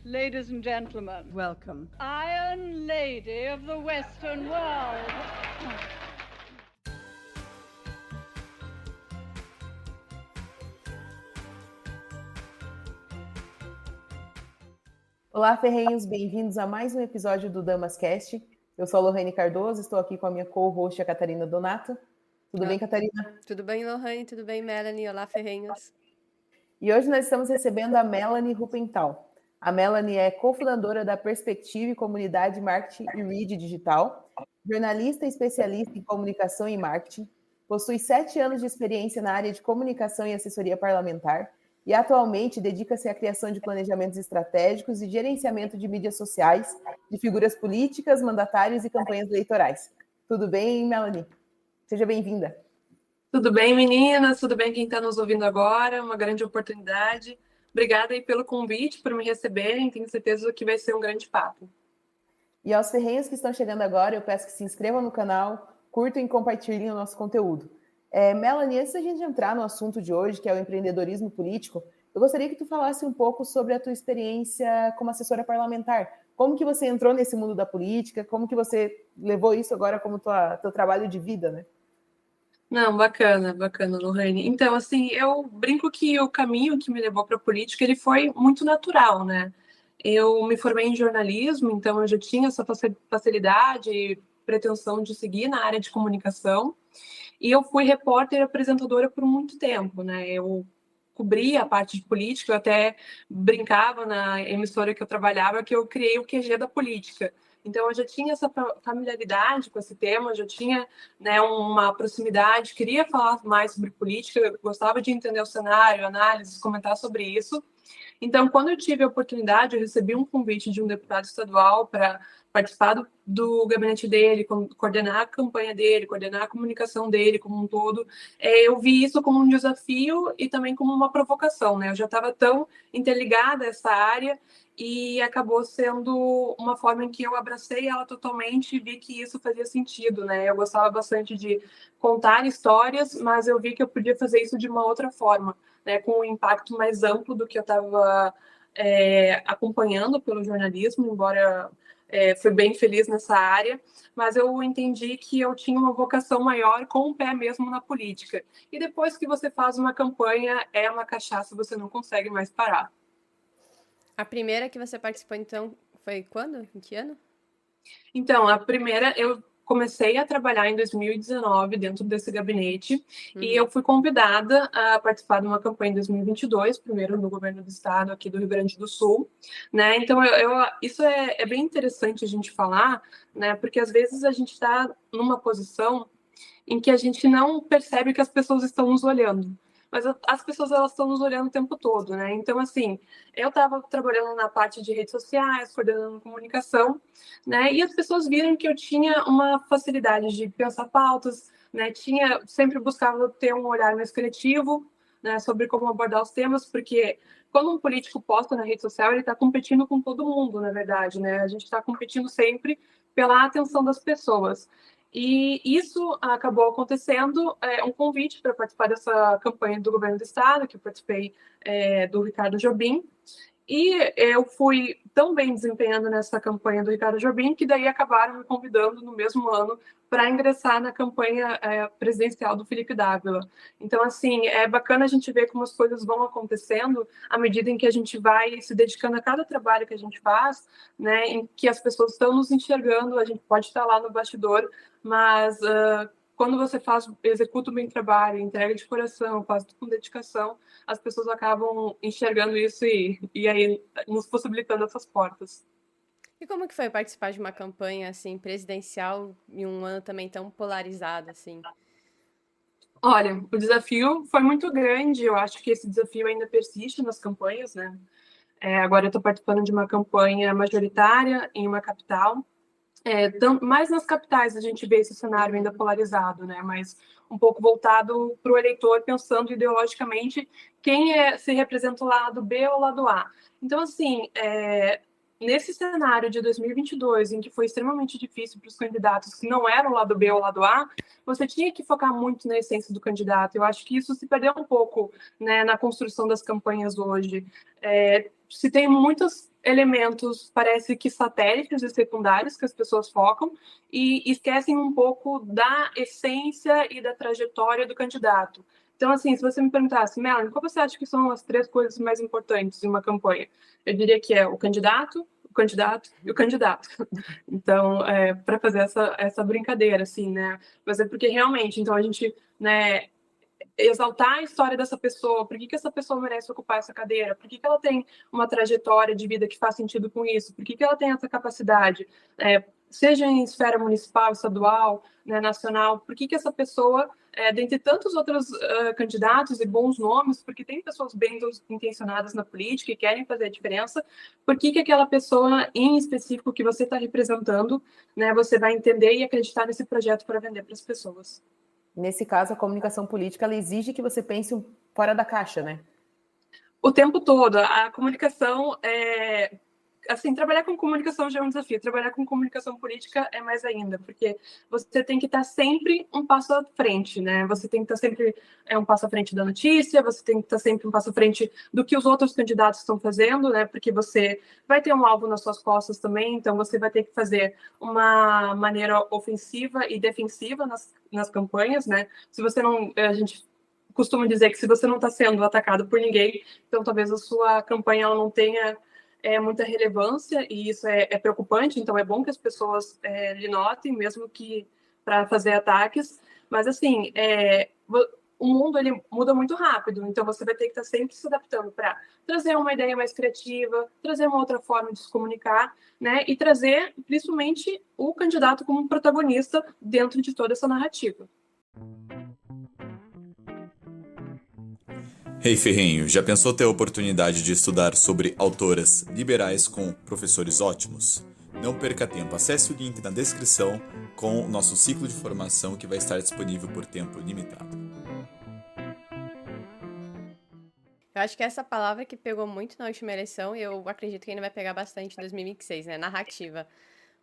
Ladies and gentlemen, welcome. Iron Lady of the Western World. Olá, ferrenhos, bem-vindos a mais um episódio do Damascast. Eu sou a Lohane Cardoso, estou aqui com a minha co-host, a Catarina Donato. Tudo bem, Catarina? Tudo bem, Lohane? Tudo bem, Melanie? Olá, ferrenhos. E hoje nós estamos recebendo a Melanie Rupenthal. A Melanie é cofundadora da Perspective Comunidade Marketing e Read Digital, jornalista e especialista em comunicação e marketing, possui 7 anos de experiência na área de comunicação e assessoria parlamentar e atualmente dedica-se à criação de planejamentos estratégicos e gerenciamento de mídias sociais, de figuras políticas, mandatários e campanhas eleitorais. Tudo bem, Melanie? Seja bem-vinda. Tudo bem, meninas? Tudo bem quem está nos ouvindo agora? Uma grande oportunidade. Obrigada aí pelo convite, por me receberem. Tenho certeza que vai ser um grande papo. E aos ferrenhos que estão chegando agora, eu peço que se inscrevam no canal, curtam e compartilhem o nosso conteúdo. Melanie, antes da gente entrar no assunto de hoje, que é o empreendedorismo político, eu gostaria que tu falasse um pouco sobre a tua experiência como assessora parlamentar. Como que você entrou nesse mundo da política? Como que você levou isso agora como teu trabalho de vida, né? Não, bacana, Lohane. Então, assim, eu brinco que o caminho que me levou para a política, ele foi muito natural, né? Eu me formei em jornalismo, então eu já tinha essa facilidade e pretensão de seguir na área de comunicação. E eu fui repórter e apresentadora por muito tempo, né? Eu cobria a parte de política, eu até brincava na emissora que eu trabalhava que eu criei o QG da política. Então, eu já tinha essa familiaridade com esse tema, já tinha, né, uma proximidade, queria falar mais sobre política, gostava de entender o cenário, análises, comentar sobre isso. Então, quando eu tive a oportunidade, eu recebi um convite de um deputado estadual para participar do gabinete dele, coordenar a campanha dele, coordenar a comunicação dele como um todo. Eu vi isso como um desafio e também como uma provocação, né? Eu já estava tão interligada a essa área e acabou sendo uma forma em que eu abracei ela totalmente e vi que isso fazia sentido, né? Eu gostava bastante de contar histórias, mas eu vi que eu podia fazer isso de uma outra forma, né, com um impacto mais amplo do que eu estava acompanhando pelo jornalismo, embora fui bem feliz nessa área, mas eu entendi que eu tinha uma vocação maior com o pé mesmo na política. E depois que você faz uma campanha, é uma cachaça, você não consegue mais parar. A primeira que você participou, então, foi quando? Em que ano? Então, a primeira, eu comecei a trabalhar em 2019 dentro desse gabinete e eu fui convidada a participar de uma campanha em 2022, primeiro no governo do estado aqui do Rio Grande do Sul, né? Então, isso é bem interessante a gente falar, né? Porque às vezes a gente está numa posição em que a gente não percebe que as pessoas estão nos olhando. Mas as pessoas, elas estão nos olhando o tempo todo, né? Então, assim, eu estava trabalhando na parte de redes sociais, coordenando comunicação, né? E as pessoas viram que eu tinha uma facilidade de pensar pautas, né? Sempre buscava ter um olhar mais criativo, né? Sobre como abordar os temas, porque quando um político posta na rede social, ele está competindo com todo mundo, na verdade, né? A gente está competindo sempre pela atenção das pessoas. E isso acabou acontecendo, um convite para participar dessa campanha do governo do estado, que eu participei do Ricardo Jobim, e eu fui tão bem desempenhando nessa campanha do Ricardo Jobim que daí acabaram me convidando no mesmo ano para ingressar na campanha presidencial do Felipe Dávila. Então, assim, é bacana a gente ver como as coisas vão acontecendo à medida em que a gente vai se dedicando a cada trabalho que a gente faz, né, em que as pessoas estão nos enxergando, a gente pode estar lá no bastidor, mas quando você executa bem o trabalho, entrega de coração, faz tudo com dedicação, as pessoas acabam enxergando isso e aí nos possibilitando essas portas. E como que foi participar de uma campanha assim presidencial em um ano também tão polarizado assim? Olha, o desafio foi muito grande. Eu acho que esse desafio ainda persiste nas campanhas, né? Agora eu estou participando de uma campanha majoritária em uma capital. Mais nas capitais a gente vê esse cenário ainda polarizado, né? Mas um pouco voltado para o eleitor, pensando ideologicamente quem se representa o lado B ou o lado A. Então, assim, nesse cenário de 2022, em que foi extremamente difícil para os candidatos que não eram o lado B ou o lado A, você tinha que focar muito na essência do candidato. Eu acho que isso se perdeu um pouco, né, na construção das campanhas hoje. Se tem muitas elementos, parece que satélites e secundários que as pessoas focam e esquecem um pouco da essência e da trajetória do candidato. Então, assim, se você me perguntasse, Melanie, qual você acha que são as 3 coisas mais importantes em uma campanha? Eu diria que é o candidato e o candidato. Então, para fazer essa brincadeira, assim, né? Mas é porque realmente, então a gente, né, exaltar a história dessa pessoa, por que essa pessoa merece ocupar essa cadeira, por que ela tem uma trajetória de vida que faz sentido com isso, por que ela tem essa capacidade, seja em esfera municipal, estadual, né, nacional, por que essa pessoa, dentre tantos outros candidatos e bons nomes, porque tem pessoas bem intencionadas na política e querem fazer a diferença, por que aquela pessoa em específico que você está representando, né, você vai entender e acreditar nesse projeto para vender para as pessoas. Nesse caso, a comunicação política ela exige que você pense fora da caixa, né? O tempo todo. A comunicação assim, trabalhar com comunicação já é um desafio. Trabalhar com comunicação política é mais ainda, porque você tem que estar sempre um passo à frente, né? Você tem que estar sempre um passo à frente da notícia, você tem que estar sempre um passo à frente do que os outros candidatos estão fazendo, né? Porque você vai ter um alvo nas suas costas também, então você vai ter que fazer uma maneira ofensiva e defensiva nas campanhas, né? Se você não... A gente costuma dizer que se você não está sendo atacado por ninguém, então talvez a sua campanha ela não tenha muita relevância, e isso é preocupante, então é bom que as pessoas lhe notem, mesmo que para fazer ataques, mas assim, o mundo ele muda muito rápido, então você vai ter que estar sempre se adaptando para trazer uma ideia mais criativa, trazer uma outra forma de se comunicar, né, e trazer principalmente o candidato como protagonista dentro de toda essa narrativa. Hey Ferrenho, já pensou ter a oportunidade de estudar sobre autoras liberais com professores ótimos? Não perca tempo, acesse o link na descrição com o nosso ciclo de formação que vai estar disponível por tempo limitado. Eu acho que essa palavra que pegou muito na última eleição, e eu acredito que ainda vai pegar bastante em 2026, né? Narrativa.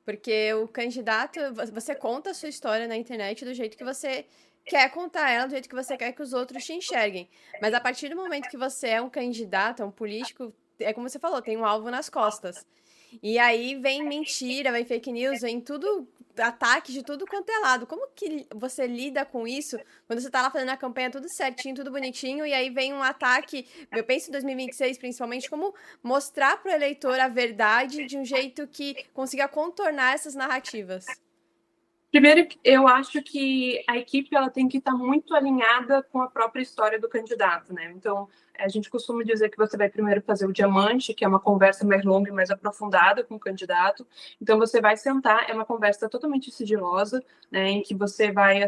Porque o candidato, você conta a sua história na internet do jeito que você quer contar ela, do jeito que você quer que os outros te enxerguem. Mas a partir do momento que você é um candidato, um político, é como você falou, tem um alvo nas costas. E aí vem mentira, vem fake news, vem tudo, ataques de tudo quanto é lado. Como que você lida com isso quando você tá lá fazendo a campanha tudo certinho, tudo bonitinho, e aí vem um ataque, eu penso em 2026 principalmente, como mostrar pro eleitor a verdade de um jeito que consiga contornar essas narrativas? Primeiro, eu acho que a equipe ela tem que estar muito alinhada com a própria história do candidato, né? Então, a gente costuma dizer que você vai primeiro fazer o diamante, que é uma conversa mais longa e mais aprofundada com o candidato. Então, você vai sentar, é uma conversa totalmente sigilosa, né? Em que você vai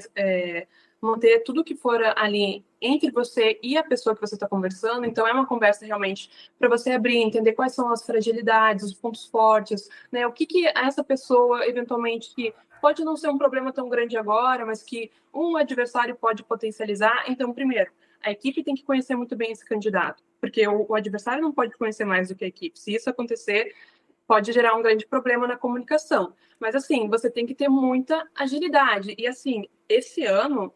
manter tudo que for ali entre você e a pessoa que você está conversando. Então, é uma conversa realmente para você abrir, entender quais são as fragilidades, os pontos fortes, né? O que essa pessoa, eventualmente, que pode não ser um problema tão grande agora, mas que um adversário pode potencializar. Então, primeiro, a equipe tem que conhecer muito bem esse candidato, porque o adversário não pode conhecer mais do que a equipe. Se isso acontecer, pode gerar um grande problema na comunicação. Mas, assim, você tem que ter muita agilidade. E, assim, esse ano,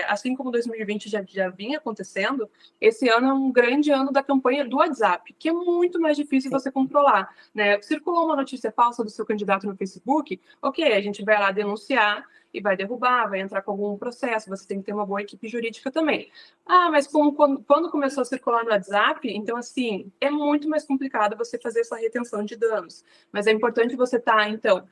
assim como 2020 já vinha acontecendo, esse ano é um grande ano da campanha do WhatsApp, que é muito mais difícil você controlar, né? Circulou uma notícia falsa do seu candidato no Facebook, ok, a gente vai lá denunciar e vai derrubar, vai entrar com algum processo, você tem que ter uma boa equipe jurídica também. Ah, mas quando começou a circular no WhatsApp, então, assim, é muito mais complicado você fazer essa retenção de danos. Mas é importante você estar, então,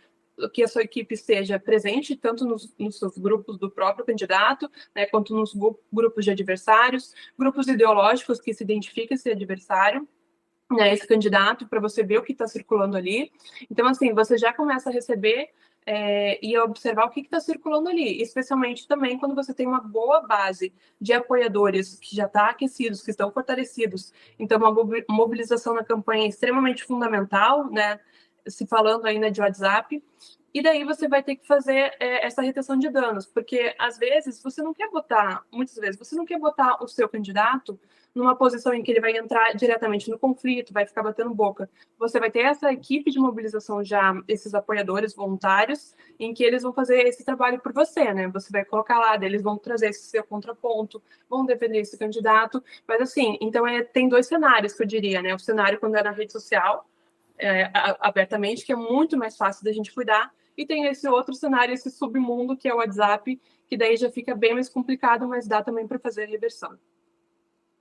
que a sua equipe esteja presente tanto nos seus grupos do próprio candidato, né, quanto nos grupos de adversários, grupos ideológicos que se identificam esse adversário, né, esse candidato, para você ver o que está circulando ali. Então, assim, você já começa a receber e a observar o que está circulando ali, especialmente também quando você tem uma boa base de apoiadores que já está aquecidos, que estão fortalecidos. Então, uma mobilização na campanha é extremamente fundamental, né, se falando ainda de WhatsApp, e daí você vai ter que fazer essa retenção de danos, porque às vezes você não quer botar, muitas vezes, você não quer botar o seu candidato numa posição em que ele vai entrar diretamente no conflito, vai ficar batendo boca. Você vai ter essa equipe de mobilização já, esses apoiadores voluntários, em que eles vão fazer esse trabalho por você, né? Você vai colocar lá, eles vão trazer esse seu contraponto, vão defender esse candidato, mas assim, então tem 2 cenários que eu diria, né? O cenário quando é na rede social, abertamente, que é muito mais fácil da gente cuidar, e tem esse outro cenário, esse submundo, que é o WhatsApp, que daí já fica bem mais complicado, mas dá também para fazer a reversão.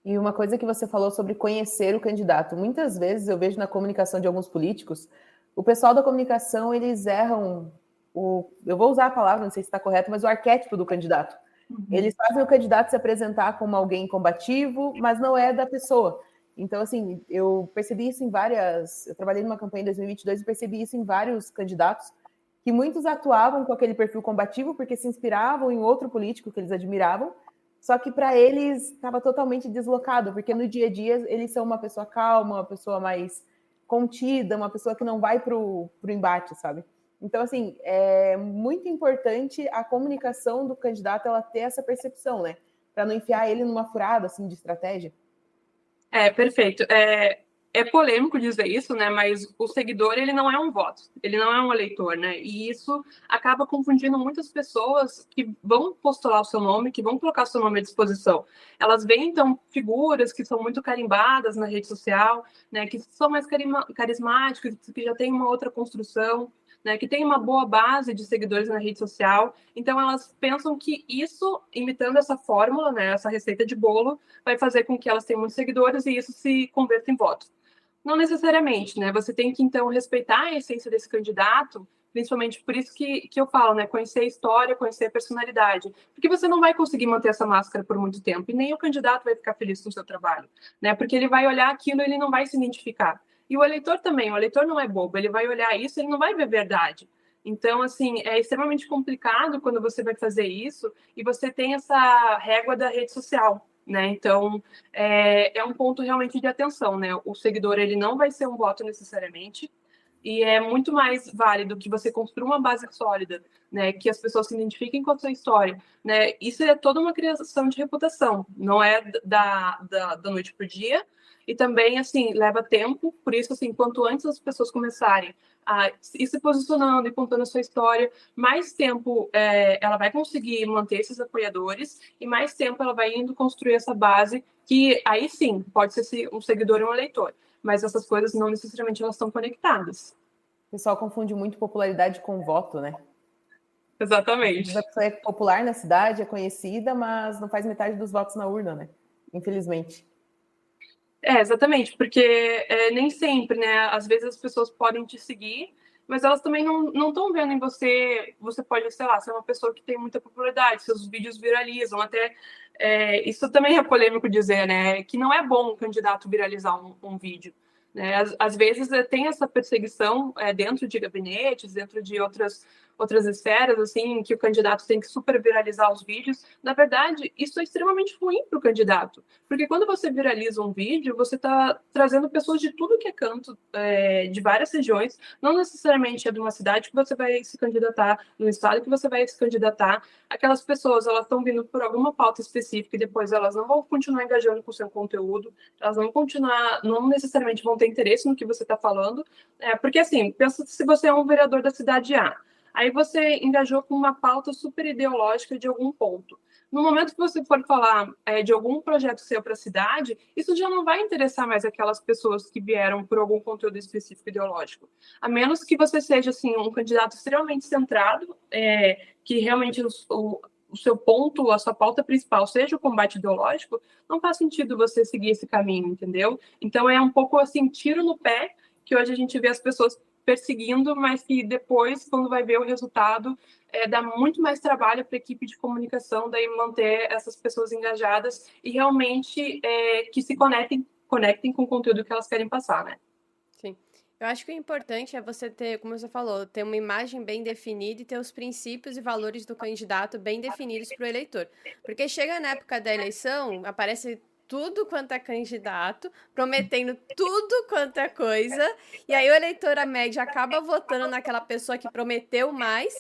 E uma coisa que você falou sobre conhecer o candidato. Muitas vezes eu vejo na comunicação de alguns políticos, o pessoal da comunicação, eles erram eu vou usar a palavra, não sei se está correto, mas o arquétipo do candidato. Eles fazem o candidato se apresentar como alguém combativo, mas não é da pessoa. Então, assim, eu percebi isso em várias... Eu trabalhei numa campanha em 2022 e percebi isso em vários candidatos, que muitos atuavam com aquele perfil combativo porque se inspiravam em outro político que eles admiravam, só que para eles estava totalmente deslocado, porque no dia a dia eles são uma pessoa calma, uma pessoa mais contida, uma pessoa que não vai para o embate, sabe? Então, assim, é muito importante a comunicação do candidato, ela ter essa percepção, né? Para não enfiar ele numa furada, assim, de estratégia. Perfeito. É polêmico dizer isso, né? Mas o seguidor, ele não é um voto, ele não é um eleitor, né? E isso acaba confundindo muitas pessoas que vão postular o seu nome, que vão colocar o seu nome à disposição. Elas veem, então, figuras que são muito carimbadas na rede social, né? Que são mais carismáticas, que já têm uma outra construção, né, que tem uma boa base de seguidores na rede social. Então, elas pensam que isso, imitando essa fórmula, né, essa receita de bolo, vai fazer com que elas tenham muitos seguidores e isso se converta em votos. Não necessariamente, né? Você tem que, então, respeitar a essência desse candidato, principalmente por isso que eu falo, né? Conhecer a história, conhecer a personalidade. Porque você não vai conseguir manter essa máscara por muito tempo e nem o candidato vai ficar feliz com o seu trabalho, né? Porque ele vai olhar aquilo e ele não vai se identificar. E o eleitor também, o eleitor não é bobo, ele vai olhar isso e ele não vai ver verdade. Então, assim, é extremamente complicado quando você vai fazer isso e você tem essa régua da rede social, né? Então, é um ponto realmente de atenção, né? O seguidor, ele não vai ser um voto necessariamente, e é muito mais válido que você construa uma base sólida, né? Que as pessoas se identifiquem com a sua história, né? Isso é toda uma criação de reputação, não é da noite para o dia, e também, assim, leva tempo, por isso, assim, quanto antes as pessoas começarem a ir se posicionando e contando a sua história, mais tempo ela vai conseguir manter esses apoiadores e mais tempo ela vai indo construir essa base que aí sim, pode ser um seguidor e um eleitor, mas essas coisas não necessariamente elas estão conectadas. O pessoal confunde muito popularidade com voto, né? Exatamente. A pessoa é popular na cidade, é conhecida, mas não faz metade dos votos na urna, né? Infelizmente. Exatamente, porque nem sempre, né? Às vezes as pessoas podem te seguir, mas elas também não estão vendo em você. Você pode, sei lá, ser uma pessoa que tem muita popularidade, seus vídeos viralizam, até. Isso também é polêmico dizer, né? Que não é bom um candidato viralizar um vídeo. Né? Às vezes tem essa perseguição dentro de gabinetes, dentro de outras esferas, assim, que o candidato tem que super viralizar os vídeos. Na verdade, isso é extremamente ruim para o candidato, porque quando você viraliza um vídeo, você está trazendo pessoas de tudo que é canto, de várias regiões, não necessariamente é de uma cidade que você vai se candidatar, no estado que você vai se candidatar. Aquelas pessoas, elas estão vindo por alguma pauta específica e depois elas não vão continuar engajando com o seu conteúdo, elas não necessariamente vão ter interesse no que você está falando, porque assim, pensa se você é um vereador da cidade A, aí você engajou com uma pauta super ideológica de algum ponto. No momento que você for falar de algum projeto seu para a cidade, isso já não vai interessar mais aquelas pessoas que vieram por algum conteúdo específico ideológico. A menos que você seja assim, um candidato extremamente centrado, que realmente o seu ponto, a sua pauta principal seja o combate ideológico, não faz sentido você seguir esse caminho, entendeu? Então é um pouco assim, tiro no pé, que hoje a gente vê as pessoas perseguindo, mas que depois, quando vai ver o resultado, dá muito mais trabalho para a equipe de comunicação, daí manter essas pessoas engajadas e realmente que se conectem com o conteúdo que elas querem passar, né? Sim. Eu acho que o importante é você ter, como você falou, ter uma imagem bem definida e ter os princípios e valores do candidato bem definidos para o eleitor. Porque chega na época da eleição, aparece tudo quanto é candidato, prometendo tudo quanto é coisa, e aí o eleitor, a média, acaba votando naquela pessoa que prometeu mais,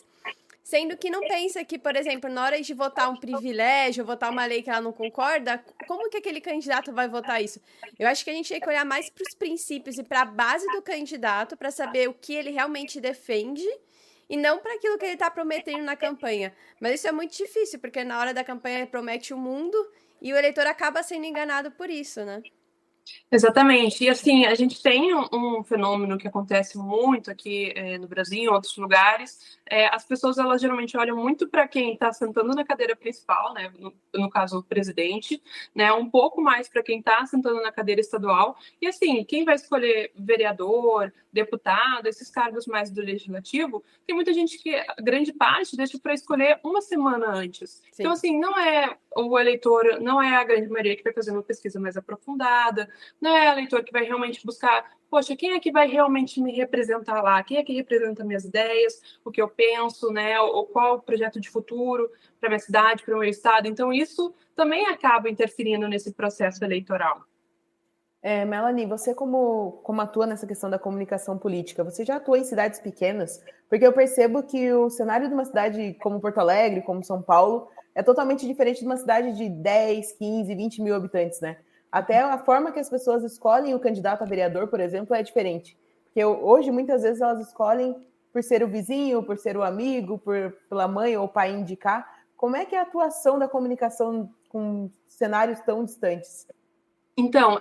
sendo que não pensa que, por exemplo, na hora de votar um privilégio, votar uma lei que ela não concorda, como que aquele candidato vai votar isso? Eu acho que a gente tem que olhar mais para os princípios e para a base do candidato para saber o que ele realmente defende e não para aquilo que ele está prometendo na campanha. Mas isso é muito difícil, porque na hora da campanha ele promete o mundo e o eleitor acaba sendo enganado por isso, né? Exatamente. E assim, a gente tem um fenômeno que acontece muito aqui no Brasil, em outros lugares. As pessoas, elas geralmente olham muito para quem está sentando na cadeira principal, né? No caso, o presidente, né? Um pouco mais para quem está sentando na cadeira estadual. E assim, quem vai escolher vereador, deputado, esses cargos mais do legislativo, tem muita gente que, a grande parte, deixa para escolher uma semana antes. Sim. Então, assim, não é o eleitor, não é a grande maioria que vai fazer uma pesquisa mais aprofundada, não é a leitor que vai realmente buscar, poxa, quem é que vai realmente me representar lá? Quem é que representa minhas ideias, o que eu penso, né? Ou qual o projeto de futuro para minha cidade, para o meu estado? Então, isso também acaba interferindo nesse processo eleitoral. Melanie, você como atua nessa questão da comunicação política, você já atua em cidades pequenas? Porque eu percebo que o cenário de uma cidade como Porto Alegre, como São Paulo, é totalmente diferente de uma cidade de 10, 15, 20 mil habitantes, né? Até a forma que as pessoas escolhem o candidato a vereador, por exemplo, é diferente. Porque hoje, muitas vezes, elas escolhem por ser o vizinho, por ser o amigo, pela mãe ou pai indicar. Como é que é a atuação da comunicação com cenários tão distantes? Então,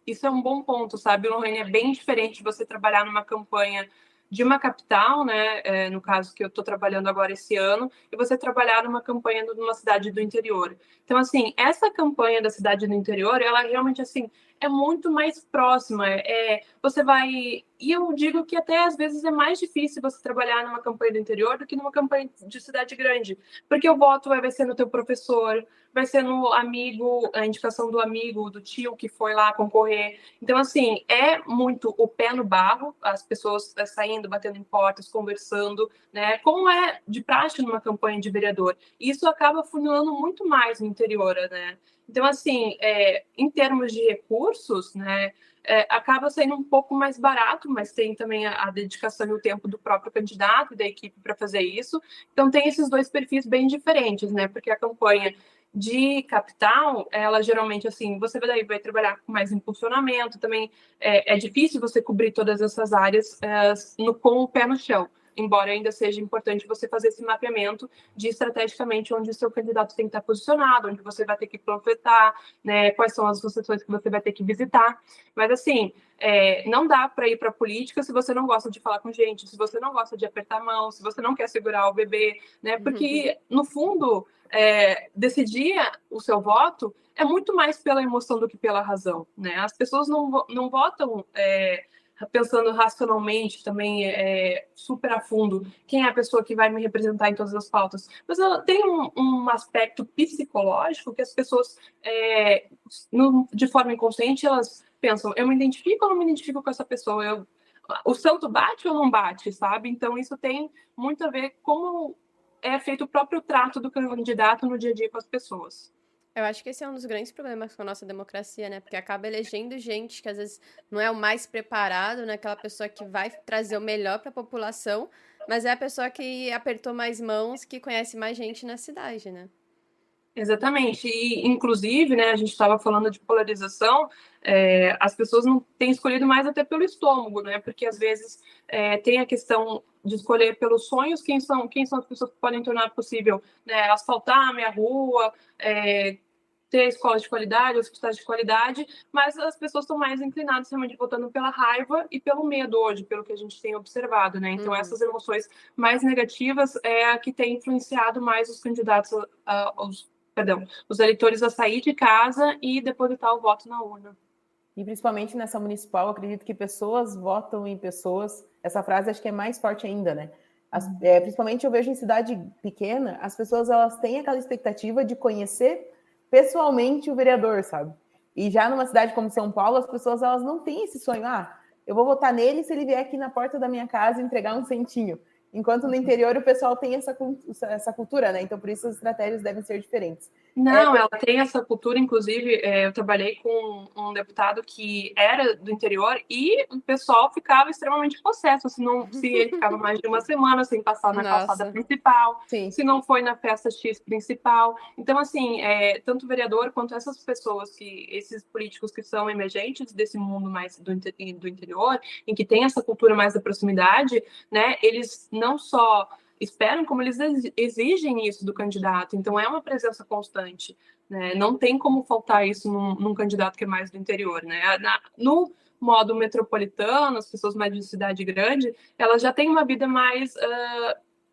isso é um bom ponto, sabe, Lorraine? É bem diferente você trabalhar numa campanha de uma capital, né, no caso que eu estou trabalhando agora esse ano, e você trabalhar numa campanha numa cidade do interior. Então, assim, essa campanha da cidade do interior, ela realmente, assim, é muito mais próxima. Você vai... E eu digo que até, às vezes, é mais difícil você trabalhar numa campanha do interior do que numa campanha de cidade grande, porque o voto vai ser no teu professor, vai ser no amigo, a indicação do amigo, do tio que foi lá concorrer. Então, assim, é muito o pé no barro, as pessoas saindo, batendo em portas, conversando, né? Como é de praxe numa campanha de vereador. E isso acaba funilando muito mais no interior, né? Então, assim, em termos de recursos, né? Acaba sendo um pouco mais barato, mas tem também a dedicação e o tempo do próprio candidato e da equipe para fazer isso. Então, tem esses dois perfis bem diferentes, né? Porque a campanha de capital, ela geralmente, assim, você vai trabalhar com mais impulsionamento, também é difícil você cobrir todas essas áreas com o pé no chão, embora ainda seja importante você fazer esse mapeamento de estrategicamente onde o seu candidato tem que estar posicionado, onde você vai ter que panfletar, né, quais são as associações que você vai ter que visitar, mas assim, não dá para ir para a política se você não gosta de falar com gente, se você não gosta de apertar a mão, se você não quer segurar o bebê, né, porque no fundo decidir o seu voto é muito mais pela emoção do que pela razão, né? As pessoas não votam pensando racionalmente também super a fundo quem é a pessoa que vai me representar em todas as pautas, mas ela tem um aspecto psicológico que as pessoas de forma inconsciente elas pensam, eu me identifico ou não me identifico com essa pessoa, o santo bate ou não bate, sabe? Então isso tem muito a ver com é feito o próprio trato do candidato no dia a dia com as pessoas. Eu acho que esse é um dos grandes problemas com a nossa democracia, né? Porque acaba elegendo gente que às vezes não é o mais preparado, não é aquela pessoa que vai trazer o melhor para a população, mas é a pessoa que apertou mais mãos, que conhece mais gente na cidade, né? Exatamente. E, inclusive, né, a gente estava falando de polarização, as pessoas não têm escolhido mais até pelo estômago, né? Porque às vezes tem a questão de escolher pelos sonhos quem são as pessoas que podem tornar possível, né, asfaltar a minha rua, ter escolas de qualidade, hospitais de qualidade, mas as pessoas estão mais inclinadas realmente votando pela raiva e pelo medo hoje, pelo que a gente tem observado, né? Então, essas emoções mais negativas é a que tem influenciado mais os candidatos, os eleitores a sair de casa e depositar o voto na urna. E principalmente nessa municipal, eu acredito que pessoas votam em pessoas. Essa frase acho que é mais forte ainda, né? Principalmente eu vejo em cidade pequena, as pessoas elas têm aquela expectativa de conhecer pessoalmente o vereador, sabe? E já numa cidade como São Paulo, as pessoas elas não têm esse sonho. Eu vou votar nele se ele vier aqui na porta da minha casa entregar um centinho. Enquanto no interior o pessoal tem essa cultura, né? Então, por isso as estratégias devem ser diferentes. Não, ela tem essa cultura, inclusive, eu trabalhei com um deputado que era do interior e o pessoal ficava extremamente possesso, se ele ficava mais de uma semana sem passar na calçada principal, Sim. Se não foi na festa X principal. Então, assim, tanto o vereador quanto essas pessoas, esses políticos que são emergentes desse mundo mais do interior, em que tem essa cultura mais da proximidade, né, eles não só esperam, como eles exigem isso do candidato. Então, é uma presença constante. né? Não tem como faltar isso num candidato que é mais do interior, né? No modo metropolitano, as pessoas mais de cidade grande, elas já têm uma vida mais...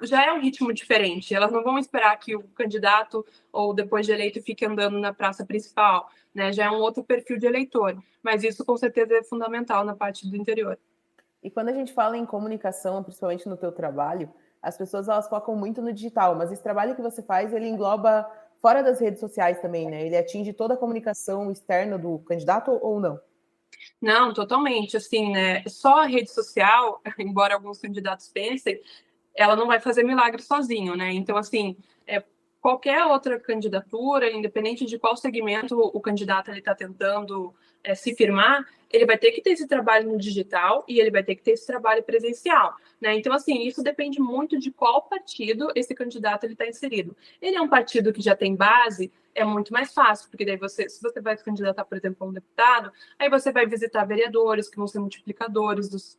já é um ritmo diferente. Elas não vão esperar que o candidato, ou depois de eleito, fique andando na praça principal, né? Já é um outro perfil de eleitor. Mas isso, com certeza, é fundamental na parte do interior. E quando a gente fala em comunicação, principalmente no teu trabalho, as pessoas elas focam muito no digital, mas esse trabalho que você faz, ele engloba fora das redes sociais também, né? Ele atinge toda a comunicação externa do candidato ou não? Não, totalmente. Assim, né? Só a rede social, embora alguns candidatos pensem, ela não vai fazer milagre sozinho, né? Então, assim, qualquer outra candidatura, independente de qual segmento o candidato está tentando se firmar, ele vai ter que ter esse trabalho no digital e ele vai ter que ter esse trabalho presencial, né? Então, assim, isso depende muito de qual partido esse candidato está inserido. Ele é um partido que já tem base, é muito mais fácil, porque daí se você vai se candidatar, por exemplo, a um deputado, aí você vai visitar vereadores que vão ser multiplicadores,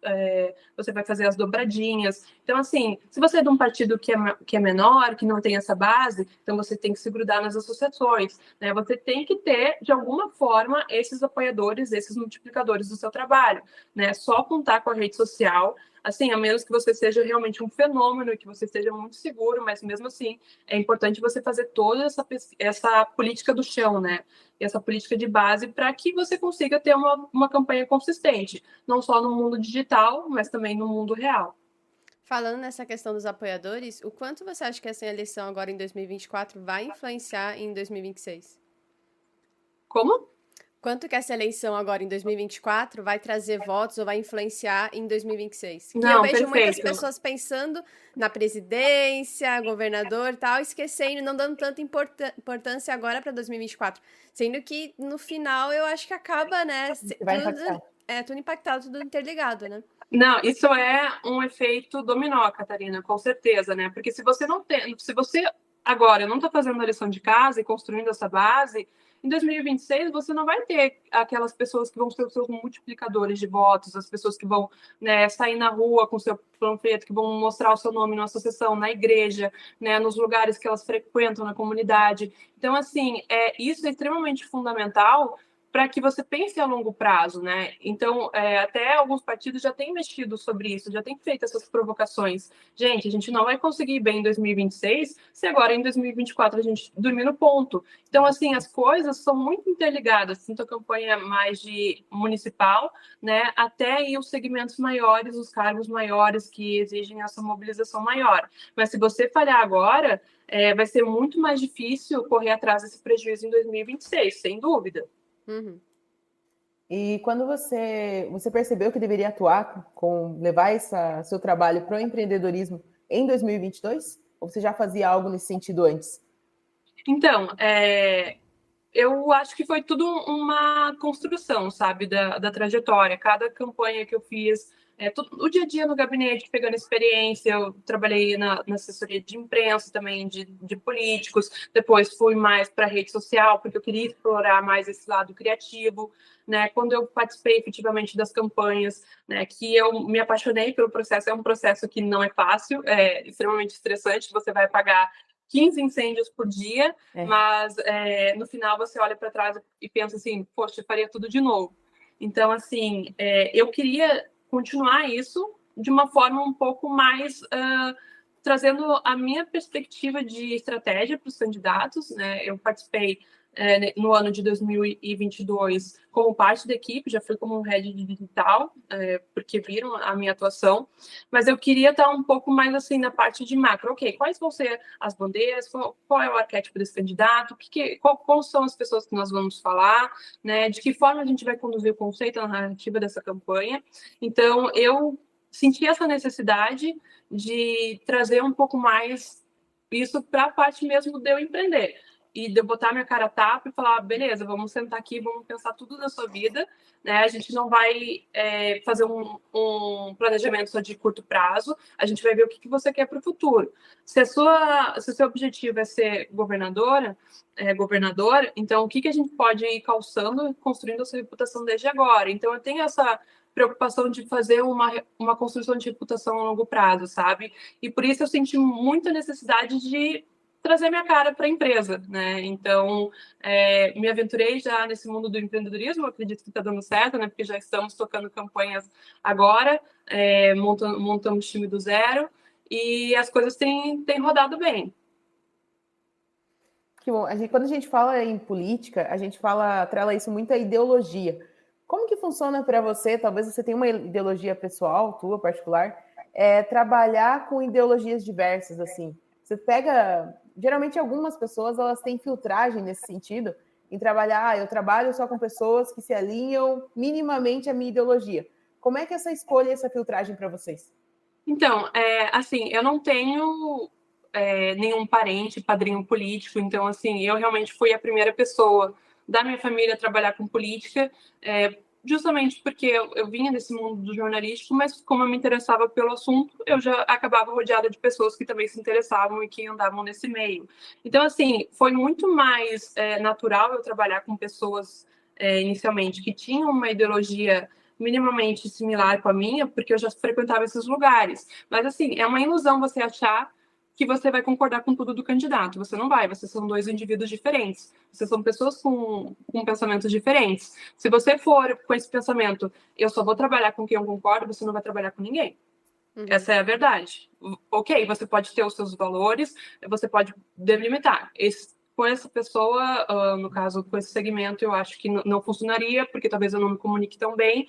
você vai fazer as dobradinhas. Então, assim, se você é de um partido que é menor, que não tem essa base, então você tem que se grudar nas associações, né? Você tem que ter, de alguma forma, esses apoiadores, esses multiplicadores do seu trabalho, né? Só contar com a rede social, assim, a menos que você seja realmente um fenômeno e que você esteja muito seguro, mas mesmo assim é importante você fazer toda essa política do chão, né? Essa política de base para que você consiga ter uma campanha consistente, não só no mundo digital, mas também no mundo real. Falando nessa questão dos apoiadores, o quanto você acha que essa eleição agora em 2024 vai influenciar em 2026? Como? Quanto que essa eleição agora em 2024 vai trazer votos ou vai influenciar em 2026? Que Não, eu vejo perfeito. muitas pessoas pensando na presidência, governador e tal, esquecendo, não dando tanta importância agora para 2024. Sendo que no final eu acho que acaba, né? Vai impactar. Tudo impactado, tudo interligado, né? Não, isso é um efeito dominó, Catarina, com certeza, né? Porque se você agora não está fazendo a lição de casa e construindo essa base, em 2026 você não vai ter aquelas pessoas que vão ser os seus multiplicadores de votos, as pessoas que vão, né, sair na rua com seu panfleto, que vão mostrar o seu nome na associação, na igreja, né, nos lugares que elas frequentam, na comunidade. Então, assim, isso é extremamente fundamental para que você pense a longo prazo, né? Então, até alguns partidos já têm mexido sobre isso, já têm feito essas provocações. Gente, a gente não vai conseguir ir bem em 2026 se agora em 2024 a gente dormir no ponto. Então, assim, as coisas são muito interligadas, tanto a campanha mais de municipal, né, até aí os segmentos maiores, os cargos maiores que exigem essa mobilização maior. Mas se você falhar agora, vai ser muito mais difícil correr atrás desse prejuízo em 2026, sem dúvida. Uhum. E quando você percebeu que deveria atuar levar seu trabalho para o empreendedorismo em 2022? Ou você já fazia algo nesse sentido antes? Então, eu acho que foi tudo uma construção, sabe, da trajetória. Cada campanha que eu fiz, o dia a dia no gabinete, pegando experiência, eu trabalhei na assessoria de imprensa também, de políticos, depois fui mais para a rede social, porque eu queria explorar mais esse lado criativo, né? Quando eu participei efetivamente das campanhas, né, que eu me apaixonei pelo processo, é um processo que não é fácil, é extremamente estressante, você vai apagar 15 incêndios por dia, mas no final você olha para trás e pensa assim, poxa, eu faria tudo de novo. Então, assim, eu queria continuar isso de uma forma um pouco mais trazendo a minha perspectiva de estratégia para os candidatos, né? Eu participei no ano de 2022 como parte da equipe, já fui como head de digital, porque viram a minha atuação, mas eu queria estar um pouco mais assim na parte de macro. Ok, quais vão ser as bandeiras, qual é o arquétipo desse candidato, quais são as pessoas que nós vamos falar, né? De que forma a gente vai conduzir o conceito, a narrativa dessa campanha. Então, eu senti essa necessidade de trazer um pouco mais isso para a parte mesmo de eu empreender. E de eu botar minha cara a tapa e falar, beleza, vamos sentar aqui, vamos pensar tudo na sua vida, né? A gente não vai fazer um planejamento só de curto prazo, a gente vai ver o que você quer para o futuro. Se o seu objetivo é ser governador, então o que a gente pode ir calçando, construindo a sua reputação desde agora? Então eu tenho essa preocupação de fazer uma construção de reputação a longo prazo, sabe? E por isso eu senti muita necessidade de trazer minha cara para a empresa, né? Então, me aventurei já nesse mundo do empreendedorismo, acredito que está dando certo, né? Porque já estamos tocando campanhas agora, montamos time do zero e as coisas têm rodado bem. Que bom. Quando a gente fala em política, a gente atrela isso muito à ideologia. Como que funciona para você? Talvez você tenha uma ideologia pessoal, tua, particular, trabalhar com ideologias diversas, assim. Você pega... Geralmente, algumas pessoas, elas têm filtragem nesse sentido, em trabalhar, eu trabalho só com pessoas que se alinham minimamente à minha ideologia. Como é que é essa escolha, essa filtragem para vocês? Então, assim, eu não tenho nenhum parente, padrinho político, então, assim, eu realmente fui a primeira pessoa da minha família a trabalhar com política, justamente porque eu vinha desse mundo do jornalístico, mas como eu me interessava pelo assunto, eu já acabava rodeada de pessoas que também se interessavam e que andavam nesse meio. Então, assim, foi muito mais natural eu trabalhar com pessoas, inicialmente, que tinham uma ideologia minimamente similar com a minha, porque eu já frequentava esses lugares. Mas, assim, é uma ilusão você achar que você vai concordar com tudo do candidato. Você não vai, vocês são dois indivíduos diferentes. Vocês são pessoas com pensamentos diferentes. Se você for com esse pensamento, eu só vou trabalhar com quem eu concordo, você não vai trabalhar com ninguém. Essa é a verdade. Ok, você pode ter os seus valores, você pode delimitar. Com essa pessoa, no caso, com esse segmento, eu acho que não funcionaria, porque talvez eu não me comunique tão bem.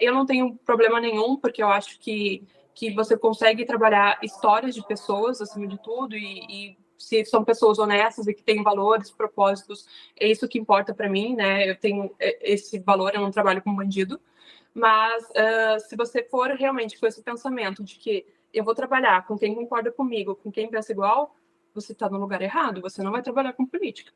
Eu não tenho problema nenhum, porque eu acho que você consegue trabalhar histórias de pessoas, acima de tudo, e se são pessoas honestas e que têm valores, propósitos, é isso que importa para mim, né? Eu tenho esse valor, eu não trabalho com bandido. Mas se você for realmente com esse pensamento de que eu vou trabalhar com quem concorda comigo, com quem pensa igual, você está no lugar errado, você não vai trabalhar com política.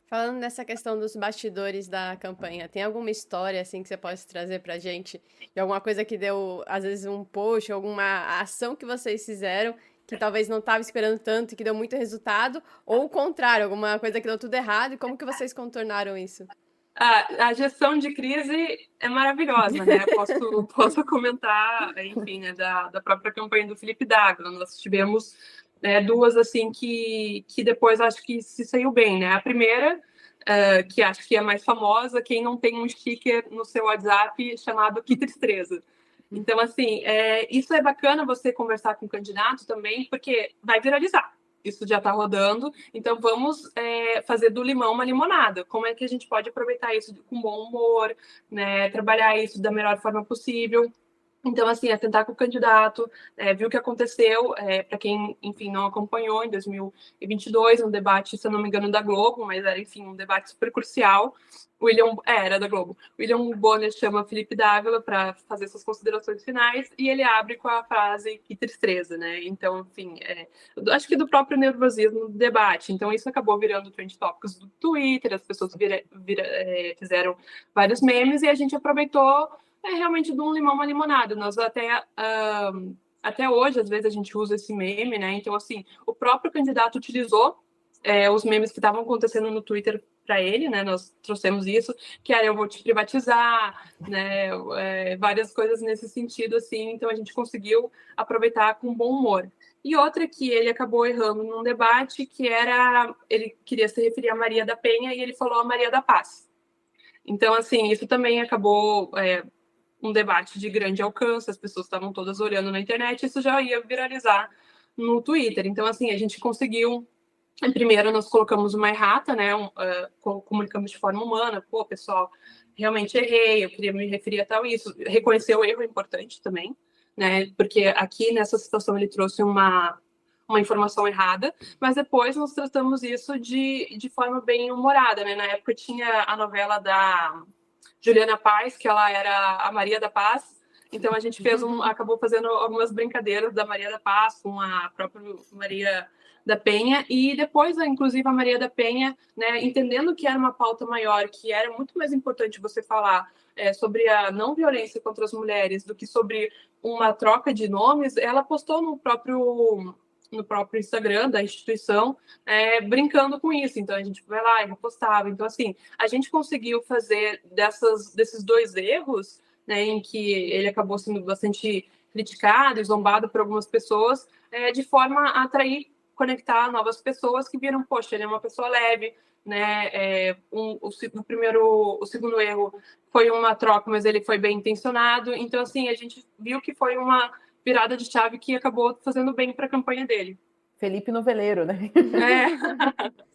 Falando nessa questão dos bastidores da campanha, tem alguma história assim que você pode trazer pra gente? De alguma coisa que deu, às vezes, um post, alguma ação que vocês fizeram que talvez não estava esperando tanto e que deu muito resultado? Ou o contrário, alguma coisa que deu tudo errado e como que vocês contornaram isso? A gestão de crise é maravilhosa, né? Posso comentar, enfim, né, da própria campanha do Felipe Dávila. Nós tivemos duas, assim, que depois acho que se saiu bem, né? A primeira, que acho que é mais famosa, quem não tem um sticker no seu WhatsApp chamado Que Tristeza. Então, assim, isso é bacana você conversar com o candidato também, porque vai viralizar. Isso já está rodando, então vamos fazer do limão uma limonada. Como é que a gente pode aproveitar isso com bom humor, né? Trabalhar isso da melhor forma possível. Então, assim, sentar com o candidato, ver o que aconteceu, para quem, enfim, não acompanhou, em 2022, um debate, se eu não me engano, da Globo, mas era, enfim, um debate super crucial. Era da Globo. William Bonner chama Felipe Dávila para fazer suas considerações finais e ele abre com a frase "que tristeza", né? Então, enfim, acho que do próprio nervosismo do debate. Então, isso acabou virando trend topics do Twitter, as pessoas fizeram vários memes e a gente aproveitou realmente de um limão uma limonada. Nós até hoje, às vezes, a gente usa esse meme, né? Então, assim, o próprio candidato utilizou os memes que estavam acontecendo no Twitter para ele, né? Nós trouxemos isso, que era "eu vou te privatizar", né? Várias coisas nesse sentido, assim. Então, a gente conseguiu aproveitar com bom humor. E outra que ele acabou errando num debate, que era... Ele queria se referir a Maria da Penha e ele falou a Maria da Paz. Então, assim, isso também acabou... um debate de grande alcance, as pessoas estavam todas olhando na internet, isso já ia viralizar no Twitter. Então, assim, a gente conseguiu... Primeiro, nós colocamos uma errata, né? Comunicamos de forma humana. Pô, pessoal, realmente errei, eu queria me referir a tal isso. Reconhecer o erro é importante também, né? Porque aqui, nessa situação, ele trouxe uma informação errada, mas depois nós tratamos isso de forma bem humorada, né? Na época tinha a novela da Juliana Paz, que ela era a Maria da Paz. Então a gente acabou fazendo algumas brincadeiras da Maria da Paz com a própria Maria da Penha, e depois, inclusive, a Maria da Penha, né, entendendo que era uma pauta maior, que era muito mais importante você falar sobre a não violência contra as mulheres do que sobre uma troca de nomes, ela postou no próprio Instagram da instituição, brincando com isso. Então, a gente vai lá e repostava. Então, assim, a gente conseguiu fazer desses dois erros, né, em que ele acabou sendo bastante criticado e zombado por algumas pessoas, de forma a atrair conectar novas pessoas que viram, poxa, ele é uma pessoa leve, né? O segundo erro foi uma troca, mas ele foi bem intencionado. Então, assim, a gente viu que foi uma virada de chave que acabou fazendo bem para a campanha dele. Felipe Noveleiro, né? É.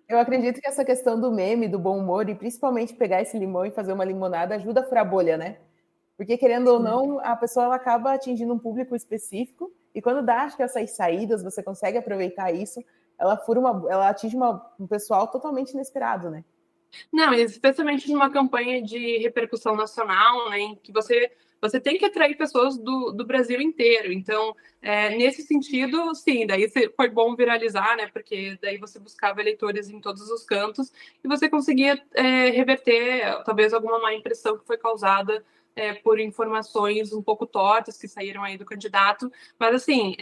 Eu acredito que essa questão do meme, do bom humor, e principalmente pegar esse limão e fazer uma limonada, ajuda a furar a bolha, né? Porque, querendo ou não, a pessoa ela acaba atingindo um público específico, e quando dá, acho que essas saídas, você consegue aproveitar isso, ela atinge um pessoal totalmente inesperado, né? Não, especialmente numa campanha de repercussão nacional, né, em que você tem que atrair pessoas do Brasil inteiro. Então, nesse sentido, sim, daí foi bom viralizar, né, porque daí você buscava eleitores em todos os cantos e você conseguia reverter talvez alguma má impressão que foi causada por informações um pouco tortas que saíram aí do candidato, mas assim,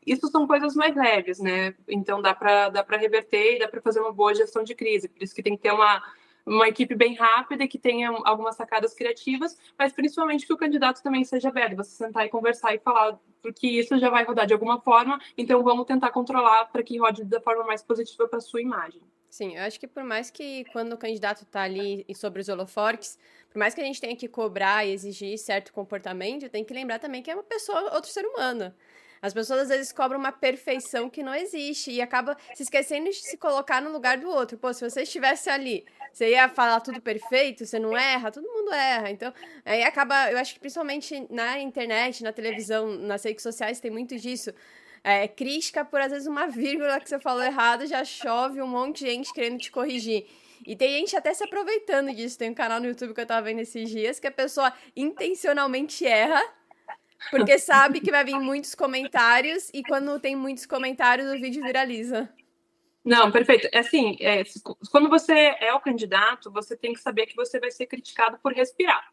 isso são coisas mais leves, né? Então dá para reverter e dá para fazer uma boa gestão de crise. Por isso que tem que ter uma equipe bem rápida e que tenha algumas sacadas criativas, mas principalmente que o candidato também seja aberto, você sentar e conversar e falar, porque isso já vai rodar de alguma forma, então vamos tentar controlar para que rode da forma mais positiva para a sua imagem. Sim, eu acho que por mais que quando o candidato está ali sobre os holofotes, por mais que a gente tenha que cobrar e exigir certo comportamento, tem que lembrar também que é uma pessoa, outro ser humano. As pessoas às vezes cobram uma perfeição que não existe e acaba se esquecendo de se colocar no lugar do outro. Pô, se você estivesse ali, você ia falar tudo perfeito, você não erra, todo mundo erra. Então, aí acaba, eu acho que principalmente na internet, na televisão, nas redes sociais tem muito disso. Crítica por, às vezes, uma vírgula que você falou errado, já chove um monte de gente querendo te corrigir. E tem gente até se aproveitando disso. Tem um canal no YouTube que eu tava vendo esses dias, que a pessoa intencionalmente erra, porque sabe que vai vir muitos comentários, e quando tem muitos comentários, o vídeo viraliza. Não, perfeito. Assim, quando você é o candidato, você tem que saber que você vai ser criticado por respirar,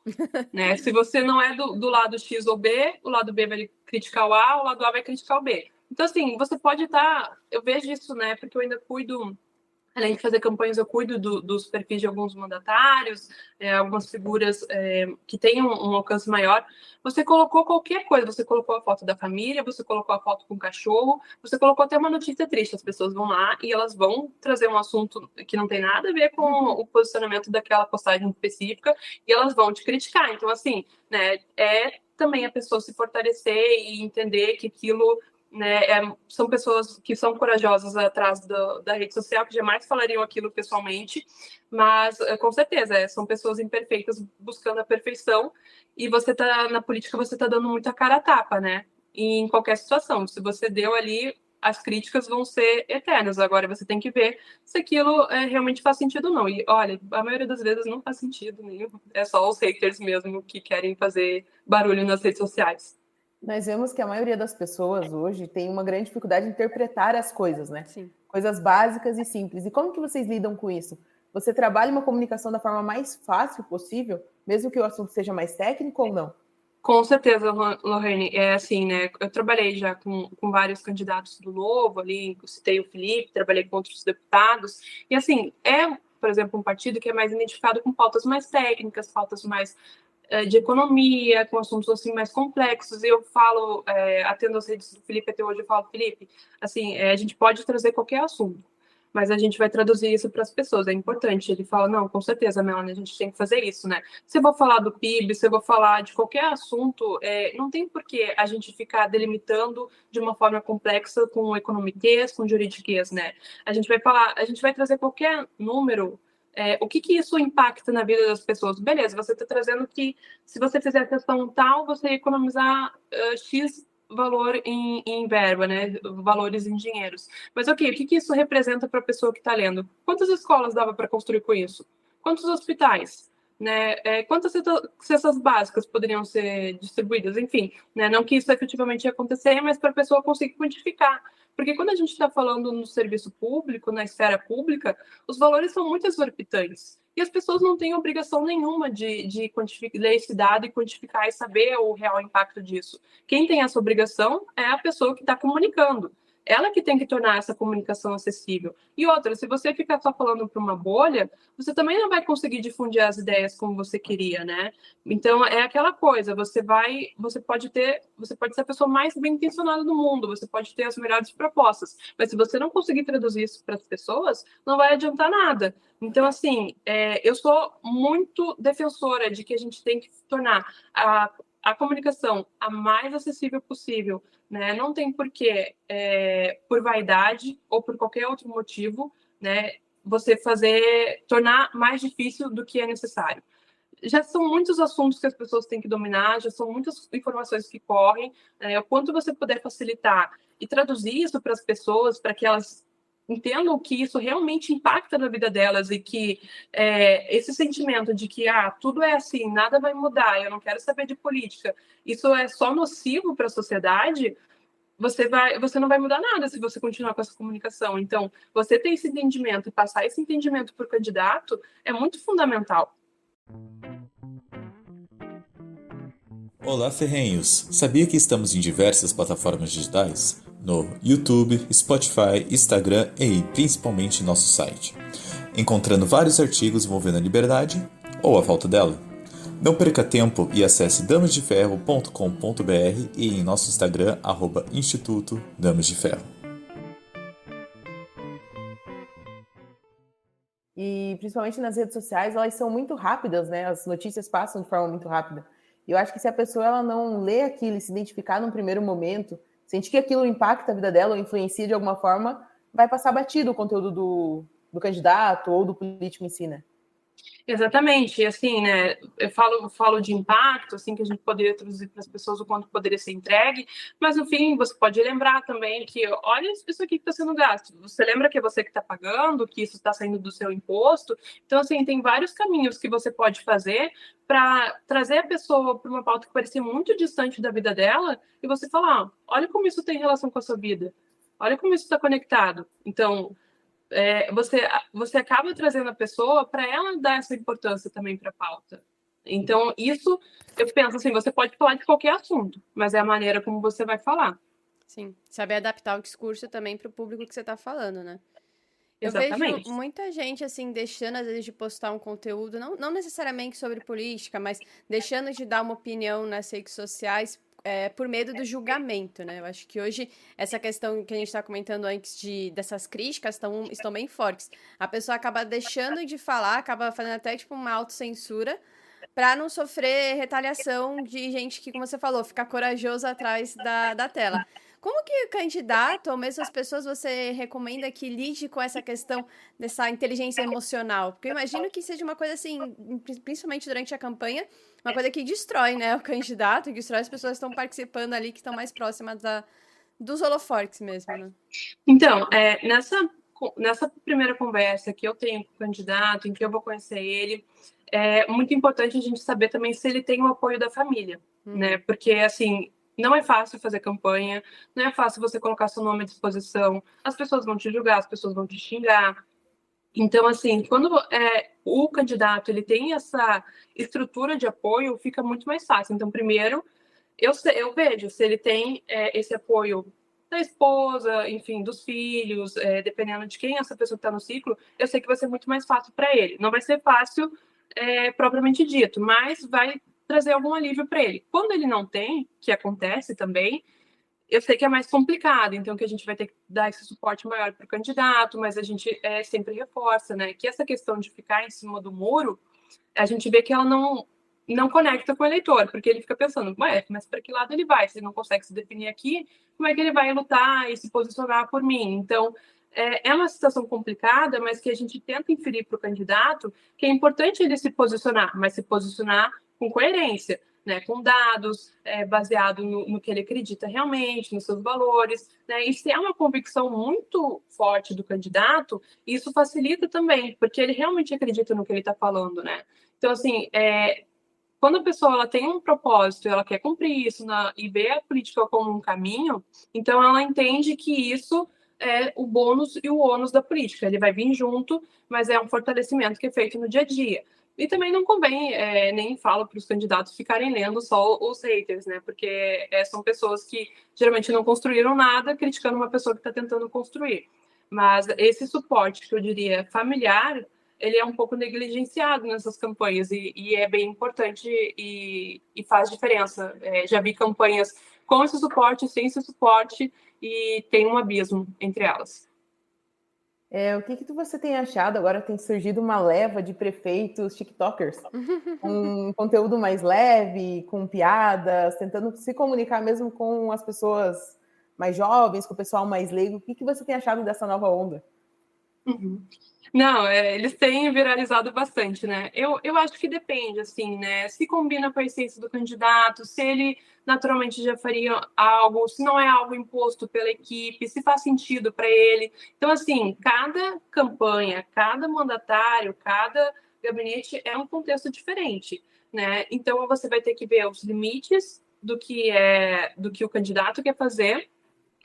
né? Se você não é do lado X ou B, o lado B vai criticar o A, o lado A vai criticar o B. Então, assim, você pode estar... Eu vejo isso, né? Porque eu ainda cuido... Além de fazer campanhas, eu cuido dos perfis de alguns mandatários, algumas figuras que têm um alcance maior. Você colocou qualquer coisa, você colocou a foto da família, você colocou a foto com o cachorro, você colocou até uma notícia triste. As pessoas vão lá e elas vão trazer um assunto que não tem nada a ver com o posicionamento daquela postagem específica e elas vão te criticar. Então, assim, né, também a pessoa se fortalecer e entender que aquilo... Né, são pessoas que são corajosas atrás da rede social, que jamais falariam aquilo pessoalmente, mas com certeza são pessoas imperfeitas buscando a perfeição, e você tá na política, você tá dando muita cara a tapa, né? E em qualquer situação, se você deu ali, as críticas vão ser eternas. Agora você tem que ver se aquilo realmente faz sentido ou não. E olha, a maioria das vezes não faz sentido nenhum, é só os haters mesmo que querem fazer barulho nas redes sociais. Nós vemos que a maioria das pessoas hoje tem uma grande dificuldade de interpretar as coisas, né? Sim. Coisas básicas e simples. E como que vocês lidam com isso? Você trabalha uma comunicação da forma mais fácil possível, mesmo que o assunto seja mais técnico ou não? Com certeza, Lorraine. É assim, né? Eu trabalhei já com vários candidatos do Novo, ali, citei o Felipe, trabalhei com outros deputados. E assim, por exemplo, um partido que é mais identificado com pautas mais técnicas, pautas mais de economia, com assuntos assim mais complexos. E eu falo, atendo as redes do Felipe até hoje, eu falo, Felipe, assim, a gente pode trazer qualquer assunto, mas a gente vai traduzir isso para as pessoas, é importante. Ele fala, não, com certeza, Melanie, a gente tem que fazer isso, né? Se eu vou falar do PIB, se eu vou falar de qualquer assunto, não tem por que a gente ficar delimitando de uma forma complexa com economiquez, com juridiquez, né? A gente vai trazer qualquer número. O que isso impacta na vida das pessoas? Beleza, você está trazendo que se você fizer a questão tal, você ia economizar X valor em verba, né? Valores em dinheiros. Mas ok, o que isso representa para a pessoa que está lendo? Quantas escolas dava para construir com isso? Quantos hospitais? Né? Quantas cestas básicas poderiam ser distribuídas? Enfim, né? Não que isso efetivamente ia acontecer, mas para a pessoa conseguir quantificar. Porque quando a gente está falando no serviço público, na esfera pública, os valores são muito exorbitantes. E as pessoas não têm obrigação nenhuma de ler esse dado e quantificar e saber o real impacto disso. Quem tem essa obrigação é a pessoa que está comunicando. ela que tem que tornar essa comunicação acessível. E outra, se você ficar só falando para uma bolha, você também não vai conseguir difundir as ideias como você queria, né? Então, é aquela coisa, você pode ser a pessoa mais bem intencionada do mundo, você pode ter as melhores propostas, mas se você não conseguir traduzir isso para as pessoas, não vai adiantar nada. Então, assim, eu sou muito defensora de que a gente tem que tornar a comunicação a mais acessível possível, né? Não tem porquê, por vaidade ou por qualquer outro motivo, né, você tornar mais difícil do que é necessário. Já são muitos assuntos que as pessoas têm que dominar, já são muitas informações que correm, o quanto você puder facilitar e traduzir isso para as pessoas, para que elas entendam que isso realmente impacta na vida delas e que esse sentimento de que tudo é assim, nada vai mudar, eu não quero saber de política, isso é só nocivo para a sociedade, você não vai mudar nada se você continuar com essa comunicação. Então, você ter esse entendimento e passar esse entendimento para o candidato é muito fundamental. Olá, ferrenhos! Sabia que estamos em diversas plataformas digitais? No YouTube, Spotify, Instagram e principalmente nosso site, encontrando vários artigos envolvendo a liberdade ou a falta dela. Não perca tempo e acesse damasdeferro.com.br e em nosso Instagram, @Instituto Damas de Ferro. E principalmente nas redes sociais, elas são muito rápidas, né? As notícias passam de forma muito rápida. E eu acho que se a pessoa ela não lê aquilo e se identificar num primeiro momento, sentir que aquilo impacta a vida dela ou influencia de alguma forma, vai passar batido o conteúdo do candidato ou do político em si, né? Exatamente, e assim, né, eu falo de impacto, assim, que a gente poderia traduzir para as pessoas o quanto poderia ser entregue, mas no fim você pode lembrar também que, olha isso aqui que está sendo gasto, você lembra que é você que está pagando, que isso está saindo do seu imposto, então assim, tem vários caminhos que você pode fazer para trazer a pessoa para uma pauta que parecia muito distante da vida dela, e você falar, olha como isso tem relação com a sua vida, olha como isso está conectado, então... você acaba trazendo a pessoa para ela dar essa importância também para a pauta. Então, isso, eu penso assim, você pode falar de qualquer assunto, mas é a maneira como você vai falar. Sim, saber adaptar o discurso também para o público que você está falando, né? Eu Exatamente. vejo muita gente, assim, deixando, às vezes, de postar um conteúdo, não necessariamente sobre política, mas deixando de dar uma opinião nas redes sociais por medo do julgamento, né? Eu acho que hoje essa questão que a gente está comentando antes dessas críticas estão bem fortes. A pessoa acaba deixando de falar, acaba fazendo até, tipo, uma autocensura para não sofrer retaliação de gente que, como você falou, fica corajoso atrás da tela. Como que o candidato, ou mesmo as pessoas, você recomenda que lide com essa questão dessa inteligência emocional? Porque eu imagino que seja uma coisa assim, principalmente durante a campanha, uma coisa que destrói, né, o candidato, que destrói as pessoas que estão participando ali, que estão mais próximas dos holofotes mesmo, né? Então, nessa primeira conversa que eu tenho com o candidato, em que eu vou conhecer ele, é muito importante a gente saber também se ele tem o apoio da família, né? Porque, assim, não é fácil fazer campanha, não é fácil você colocar seu nome à disposição, as pessoas vão te julgar, as pessoas vão te xingar. Então, assim, quando o candidato ele tem essa estrutura de apoio, fica muito mais fácil. Então, primeiro, eu vejo se ele tem esse apoio da esposa, enfim, dos filhos, dependendo de quem é essa pessoa que está no ciclo, eu sei que vai ser muito mais fácil para ele. Não vai ser fácil propriamente dito, mas vai trazer algum alívio para ele. Quando ele não tem, que acontece também, eu sei que é mais complicado, então que a gente vai ter que dar esse suporte maior para o candidato, mas a gente sempre reforça, né, que essa questão de ficar em cima do muro, a gente vê que ela não conecta com o eleitor, porque ele fica pensando, mas para que lado ele vai? Se ele não consegue se definir aqui, como é que ele vai lutar e se posicionar por mim? Então, é uma situação complicada, mas que a gente tenta inferir para o candidato que é importante ele se posicionar, mas se posicionar com coerência, né, com dados, baseado no que ele acredita realmente, nos seus valores, né, e se é uma convicção muito forte do candidato, isso facilita também, porque ele realmente acredita no que ele está falando, né? Então, assim, quando a pessoa ela tem um propósito, ela quer cumprir isso e vê a política como um caminho, então ela entende que isso é o bônus e o ônus da política. Ele vai vir junto, mas é um fortalecimento que é feito no dia a dia. E também não convém, nem falo para os candidatos ficarem lendo só os haters, né? Porque são pessoas que geralmente não construíram nada criticando uma pessoa que está tentando construir. Mas esse suporte, que eu diria familiar, ele é um pouco negligenciado nessas campanhas e é bem importante e faz diferença. Já vi campanhas com esse suporte, sem esse suporte, e tem um abismo entre elas. O que você tem achado? Agora tem surgido uma leva de prefeitos tiktokers, com conteúdo mais leve, com piadas, tentando se comunicar mesmo com as pessoas mais jovens, com o pessoal mais leigo. O que você tem achado dessa nova onda? Uhum. Não, eles têm viralizado bastante, né? Eu acho que depende, assim, né? Se combina com a essência do candidato, se ele naturalmente já faria algo, se não é algo imposto pela equipe, se faz sentido para ele. Então, assim, cada campanha, cada mandatário, cada gabinete é um contexto diferente, né? Então, você vai ter que ver os limites do que o candidato quer fazer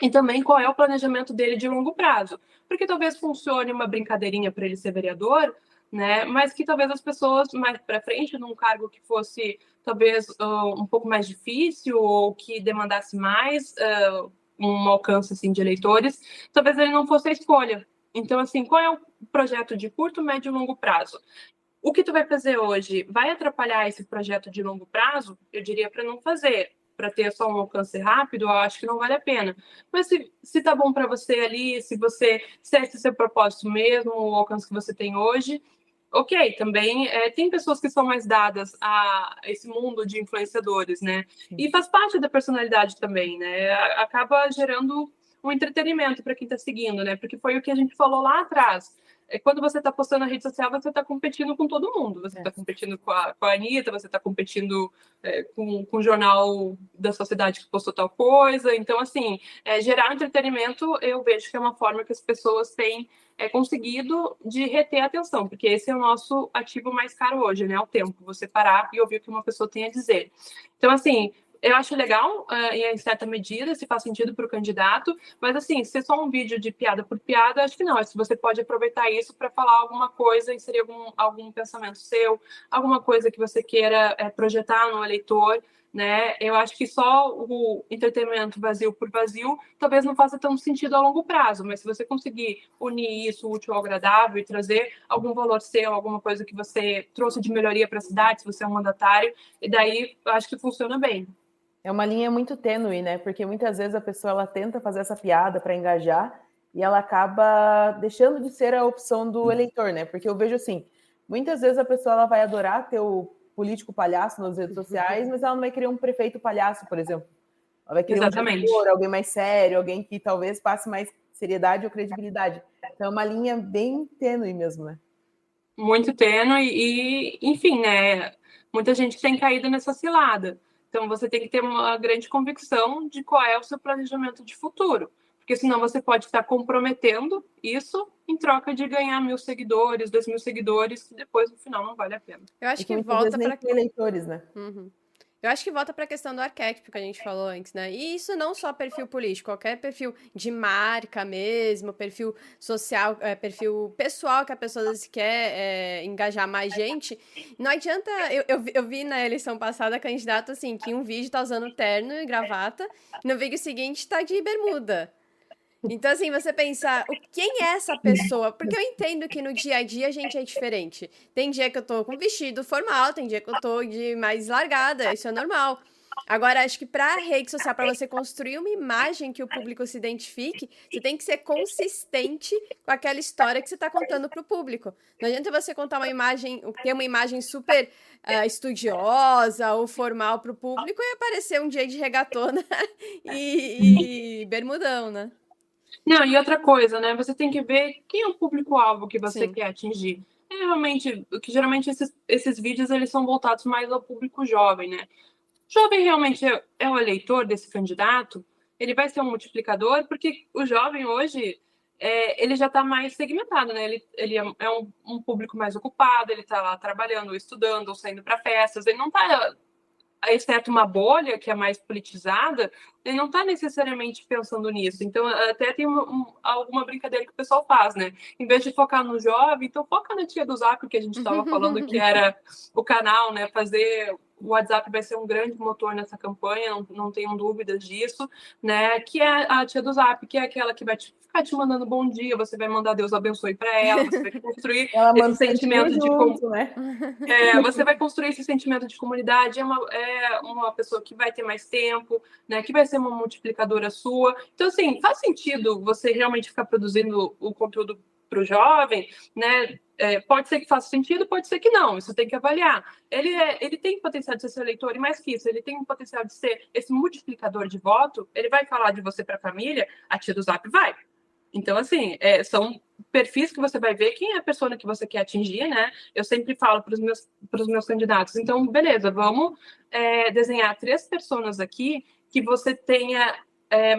e também qual é o planejamento dele de longo prazo. Porque talvez funcione uma brincadeirinha para ele ser vereador, né? Mas que talvez as pessoas mais para frente, num cargo que fosse talvez um pouco mais difícil ou que demandasse mais um alcance assim, de eleitores, talvez ele não fosse a escolha. Então, assim, qual é o projeto de curto, médio e longo prazo? O que tu vai fazer hoje vai atrapalhar esse projeto de longo prazo? Eu diria para não fazer. Para ter só um alcance rápido, eu acho que não vale a pena. Mas se tá bom para você ali, se esse é seu propósito mesmo, o alcance que você tem hoje, ok. Também tem pessoas que são mais dadas a esse mundo de influenciadores, né? E faz parte da personalidade também, né? Acaba gerando um entretenimento para quem está seguindo, né? Porque foi o que a gente falou lá atrás. Quando você está postando na rede social, você está competindo com todo mundo. Você está competindo com a Anitta, você está competindo com o jornal da sua cidade que postou tal coisa. Então, assim, gerar entretenimento, eu vejo que é uma forma que as pessoas têm conseguido de reter a atenção, porque esse é o nosso ativo mais caro hoje, né? O tempo, você parar e ouvir o que uma pessoa tem a dizer. Então, assim, eu acho legal, em certa medida, se faz sentido para o candidato, mas, assim, se é só um vídeo de piada por piada, acho que não. Se você pode aproveitar isso para falar alguma coisa, inserir algum pensamento seu, alguma coisa que você queira projetar no eleitor, né? Eu acho que só o entretenimento vazio por vazio talvez não faça tanto sentido a longo prazo, mas se você conseguir unir isso, útil ao agradável, e trazer algum valor seu, alguma coisa que você trouxe de melhoria para a cidade, se você é um mandatário, e daí eu acho que funciona bem. É uma linha muito tênue, né? Porque muitas vezes a pessoa ela tenta fazer essa piada para engajar e ela acaba deixando de ser a opção do eleitor, né? Porque eu vejo assim, muitas vezes a pessoa ela vai adorar ter o político palhaço nas redes sociais, mas ela não vai querer um prefeito palhaço, por exemplo. Ela vai querer um diretor, alguém mais sério, alguém que talvez passe mais seriedade ou credibilidade. Então é uma linha bem tênue mesmo, né? Muito tênue e, enfim, né? Muita gente tem caído nessa cilada. Então, você tem que ter uma grande convicção de qual é o seu planejamento de futuro. Porque senão você pode estar comprometendo isso em troca de ganhar 1.000 seguidores, 2.000 seguidores, que depois, no final, não vale a pena. Eu acho que volta para eleitores, né? Uhum. Eu acho que volta para a questão do arquétipo que a gente falou antes, né? E isso não só perfil político, qualquer perfil de marca mesmo, perfil social, perfil pessoal que a pessoa quer engajar mais gente. Não adianta... Eu vi na eleição passada candidato, assim, que em um vídeo tá usando terno e gravata, e no vídeo seguinte tá de bermuda. Então, assim, você pensa, quem é essa pessoa? Porque eu entendo que no dia a dia a gente é diferente. Tem dia que eu tô com vestido formal, tem dia que eu tô de mais largada, isso é normal. Agora, acho que pra rede social, pra você construir uma imagem que o público se identifique, você tem que ser consistente com aquela história que você tá contando pro público. Não adianta você contar uma imagem, ter uma imagem super estudiosa ou formal pro público e aparecer um dia de regatona e bermudão, né? Não, e outra coisa, né? Você tem que ver quem é o público-alvo que você quer atingir. Realmente, que geralmente esses vídeos eles são voltados mais ao público jovem, né? O jovem realmente é o eleitor desse candidato? Ele vai ser um multiplicador? Porque o jovem hoje, ele já está mais segmentado, né? Ele é um público mais ocupado, ele está lá trabalhando, ou estudando, ou saindo para festas, ele não está exceto uma bolha que é mais politizada, ele não está necessariamente pensando nisso. Então, até tem alguma brincadeira que o pessoal faz, né? Em vez de focar no jovem, então foca na tia do Zap, que a gente estava falando que era o canal, né? O WhatsApp vai ser um grande motor nessa campanha, não tenham dúvidas disso, né? Que é a tia do Zap, que é aquela que vai ficar te mandando bom dia, você vai mandar Deus abençoe para ela, você vai construir esse sentimento de né? você vai construir esse sentimento de comunidade, é uma pessoa que vai ter mais tempo, né? Que vai ser uma multiplicadora sua. Então, assim, faz sentido você realmente ficar produzindo o conteúdo para o jovem, né? Pode ser que faça sentido, pode ser que não, isso tem que avaliar. Ele tem potencial de ser seu eleitor, e mais que isso, ele tem o potencial de ser esse multiplicador de voto, ele vai falar de você para a família, a tia do Zap vai. Então, assim, são perfis que você vai ver quem é a pessoa que você quer atingir, né? Eu sempre falo para os meus candidatos, então, beleza, vamos desenhar 3 pessoas aqui que você tenha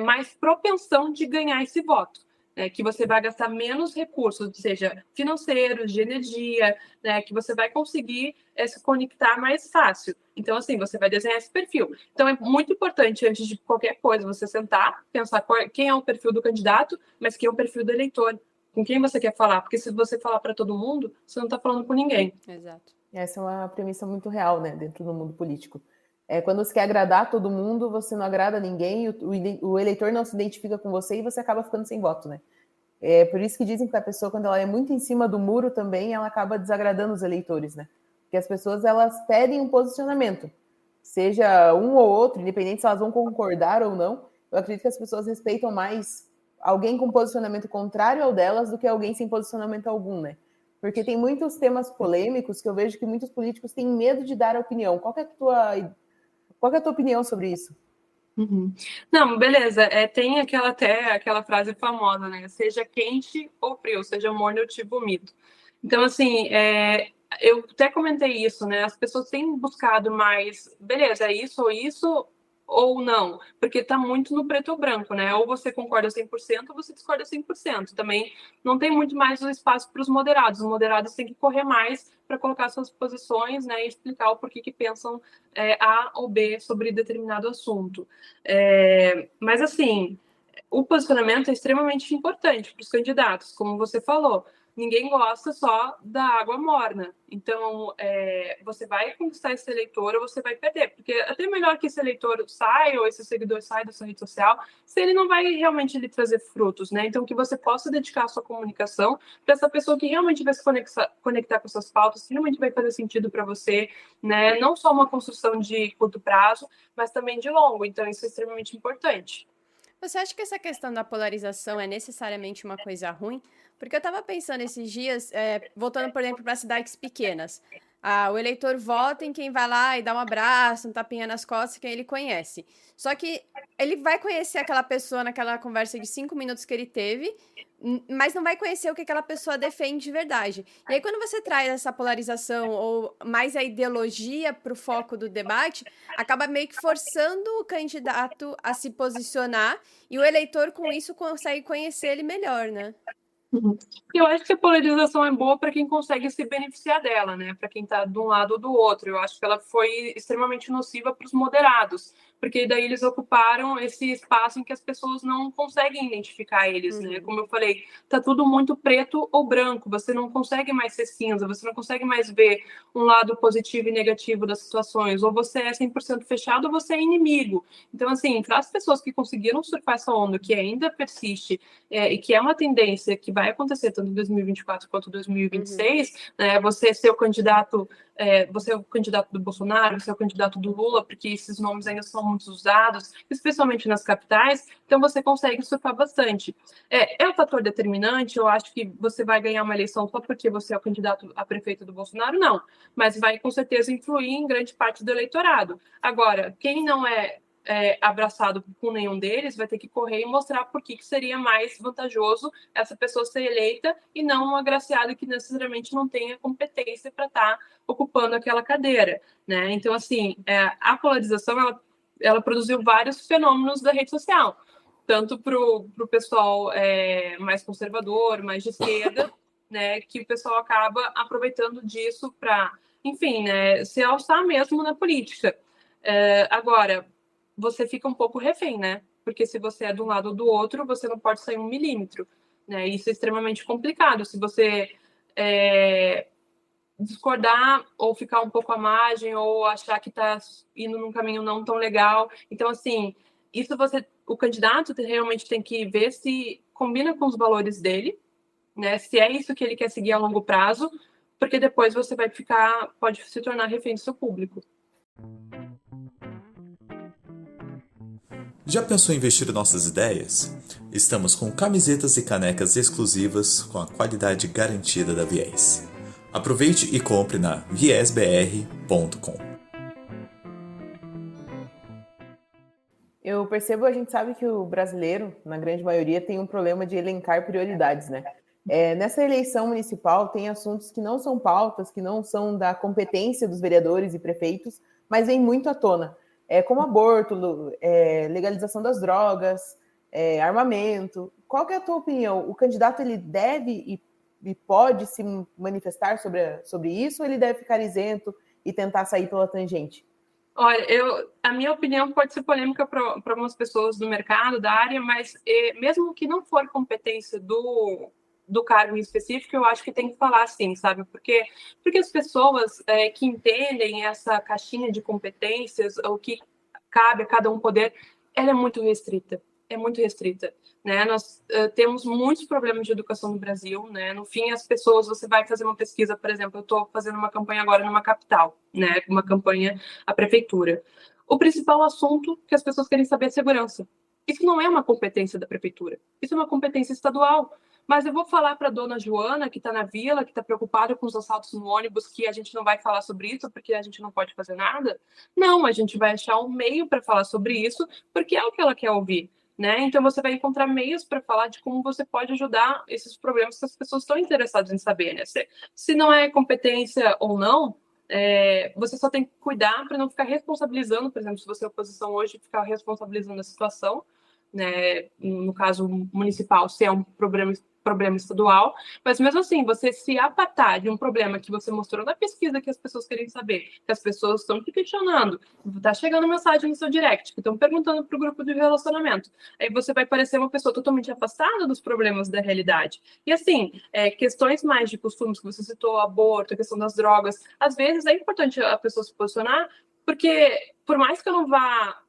mais propensão de ganhar esse voto. Que você vai gastar menos recursos, seja financeiros, de energia, né, que você vai conseguir se conectar mais fácil. Então, assim, você vai desenhar esse perfil. Então, é muito importante, antes de qualquer coisa, você sentar, pensar quem é o perfil do candidato, mas quem é o perfil do eleitor, com quem você quer falar. Porque se você falar para todo mundo, você não está falando com ninguém. Exato. Essa é uma premissa muito real, né, dentro do mundo político. Quando você quer agradar todo mundo, você não agrada ninguém, o eleitor não se identifica com você e você acaba ficando sem voto, né? Por isso que dizem que a pessoa, quando ela é muito em cima do muro também, ela acaba desagradando os eleitores, né? Porque as pessoas, elas pedem um posicionamento, seja um ou outro, independente se elas vão concordar ou não. Eu acredito que as pessoas respeitam mais alguém com posicionamento contrário ao delas do que alguém sem posicionamento algum, né? Porque tem muitos temas polêmicos que eu vejo que muitos políticos têm medo de dar opinião. Qual que é a tua opinião sobre isso? Uhum. Não, beleza. Tem aquela frase famosa, né? Seja quente ou frio, seja morno eu te vomito. Então, assim, eu até comentei isso, né? As pessoas têm buscado mais, beleza, é isso ou não, porque tá muito no preto ou branco, né? Ou você concorda 100% ou você discorda 100%. Também não tem muito mais o espaço para os moderados. Os moderados têm que correr mais para colocar suas posições, né? E explicar o porquê que pensam A ou B sobre determinado assunto. Mas, assim, o posicionamento é extremamente importante para os candidatos, como você falou. Ninguém gosta só da água morna. Então, você vai conquistar esse eleitor ou você vai perder. Porque é até melhor que esse eleitor saia ou esse seguidor saia da sua rede social, se ele não vai realmente lhe trazer frutos, né? Então, que você possa dedicar a sua comunicação para essa pessoa que realmente vai se conectar com suas pautas, que realmente vai fazer sentido para você, né? Não só uma construção de curto prazo, mas também de longo. Então, isso é extremamente importante. Você acha que essa questão da polarização é necessariamente uma coisa ruim? Porque eu estava pensando esses dias, voltando, por exemplo, para cidades pequenas. O eleitor vota em quem vai lá e dá um abraço, um tapinha nas costas, quem ele conhece. Só que ele vai conhecer aquela pessoa naquela conversa de 5 minutos que ele teve, mas não vai conhecer o que aquela pessoa defende de verdade. E aí, quando você traz essa polarização ou mais a ideologia para o foco do debate, acaba meio que forçando o candidato a se posicionar e o eleitor, com isso, consegue conhecer ele melhor, né? Eu acho que a polarização é boa para quem consegue se beneficiar dela, né? Para quem está de um lado ou do outro. Eu acho que ela foi extremamente nociva para os moderados, porque daí eles ocuparam esse espaço em que as pessoas não conseguem identificar eles, né? Como eu falei, tá tudo muito preto ou branco. Você não consegue mais ser cinza, você não consegue mais ver um lado positivo e negativo das situações. Ou você é 100% fechado ou você é inimigo. Então, assim, para as pessoas que conseguiram surfar essa onda, que ainda persiste e que é uma tendência que vai acontecer tanto em 2024 quanto em 2026, né? Você ser o candidato, você é o candidato do Bolsonaro, você é o candidato do Lula, porque esses nomes ainda são muito usados, especialmente nas capitais, então você consegue surfar bastante. É um fator determinante, eu acho que você vai ganhar uma eleição só porque você é o candidato a prefeito do Bolsonaro, não, mas vai com certeza influir em grande parte do eleitorado. Agora, quem não é abraçado com nenhum deles, vai ter que correr e mostrar por que seria mais vantajoso essa pessoa ser eleita e não um agraciado que necessariamente não tenha competência para estar ocupando aquela cadeira, né? Então, assim, a polarização, ela produziu vários fenômenos da rede social, tanto para o pessoal mais conservador, mais de esquerda, né, que o pessoal acaba aproveitando disso para, enfim, né, se alçar mesmo na política. Agora, você fica um pouco refém, né? Porque se você é de um lado ou do outro, você não pode sair 1 milímetro, né? Isso é extremamente complicado. Se você discordar ou ficar um pouco à margem ou achar que está indo num caminho não tão legal. Então, assim, isso o candidato realmente tem que ver se combina com os valores dele, né? Se é isso que ele quer seguir a longo prazo, porque depois você pode se tornar refém do seu público. Já pensou em investir nossas ideias? Estamos com camisetas e canecas exclusivas com a qualidade garantida da Viés. Aproveite e compre na viesbr.com. Eu percebo, a gente sabe que o brasileiro, na grande maioria, tem um problema de elencar prioridades, né? Nessa eleição municipal, tem assuntos que não são pautas, que não são da competência dos vereadores e prefeitos, mas vem muito à tona, como aborto, legalização das drogas, armamento. Qual que é a tua opinião? O candidato ele deve e pode se manifestar sobre isso, ou ele deve ficar isento e tentar sair pela tangente? Olha, a minha opinião pode ser polêmica para algumas pessoas do mercado, da área, mas mesmo que não for competência do cargo em específico, eu acho que tem que falar sim, sabe? Porque as pessoas que entendem essa caixinha de competências, o que cabe a cada um poder, ela é muito restrita. Né? Nós temos muitos problemas de educação no Brasil, né? No fim, as pessoas, você vai fazer uma pesquisa, por exemplo, eu estou fazendo uma campanha agora numa capital, né? Uma campanha à prefeitura. O principal assunto que as pessoas querem saber é segurança. Isso não é uma competência da prefeitura, isso é uma competência estadual. Mas eu vou falar para a dona Joana, que está na vila, que está preocupada com os assaltos no ônibus, que a gente não vai falar sobre isso porque a gente não pode fazer nada? Não, a gente vai achar um meio para falar sobre isso, porque é o que ela quer ouvir. Né? Então, você vai encontrar meios para falar de como você pode ajudar esses problemas que as pessoas estão interessadas em saber. Né? Se não é competência ou não, você só tem que cuidar para não ficar responsabilizando, por exemplo, se você é oposição hoje, ficar responsabilizando a situação, né? No caso municipal, se é um problema estadual, mas mesmo assim, você se apartar de um problema que você mostrou na pesquisa que as pessoas querem saber, que as pessoas estão te questionando, tá chegando mensagem no seu direct, que estão perguntando para o grupo de relacionamento, aí você vai parecer uma pessoa totalmente afastada dos problemas da realidade. E assim, questões mais de costumes que você citou, aborto, a questão das drogas, às vezes é importante a pessoa se posicionar, porque por mais que eu não vá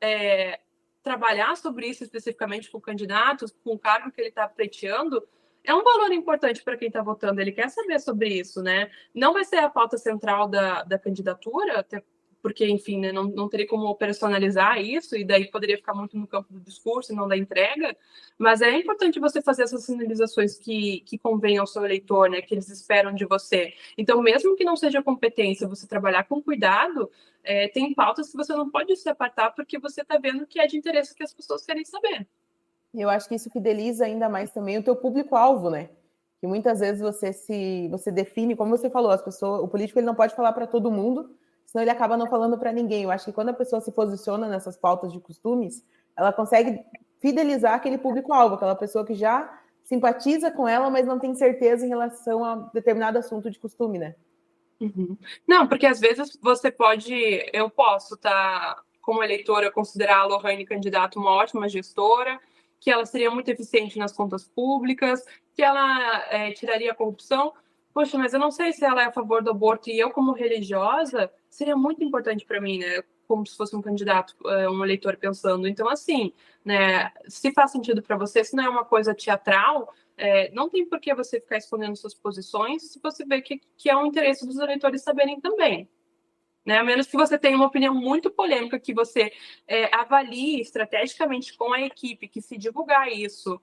trabalhar sobre isso especificamente com o candidato, com o cargo que ele está pleiteando, é um valor importante para quem está votando, ele quer saber sobre isso, né? Não vai ser a pauta central da candidatura, até porque, enfim, né, não teria como operacionalizar isso, e daí poderia ficar muito no campo do discurso e não da entrega, mas é importante você fazer essas sinalizações que convêm ao seu eleitor, né, que eles esperam de você. Então, mesmo que não seja competência, você trabalhar com cuidado, tem pautas que você não pode se apartar, porque você está vendo que é de interesse que as pessoas querem saber. Eu acho que isso fideliza ainda mais também o teu público-alvo, né? Que muitas vezes você define, como você falou, o político ele não pode falar para todo mundo, senão ele acaba não falando para ninguém. Eu acho que quando a pessoa se posiciona nessas pautas de costumes, ela consegue fidelizar aquele público-alvo, aquela pessoa que já simpatiza com ela, mas não tem certeza em relação a determinado assunto de costume, né? Uhum. Não, porque às vezes eu posso como eleitora, considerar a Lohane candidata uma ótima gestora, que ela seria muito eficiente nas contas públicas, que ela tiraria a corrupção. Poxa, mas eu não sei se ela é a favor do aborto, e eu, como religiosa, seria muito importante para mim, né? Como se fosse um candidato, um eleitor pensando. Então, assim, né? Se faz sentido para você, se não é uma coisa teatral, não tem por que você ficar escondendo suas posições se você vê que é um interesse dos eleitores saberem também. Né? A menos que você tenha uma opinião muito polêmica, que você avalie estrategicamente com a equipe, que se divulgar isso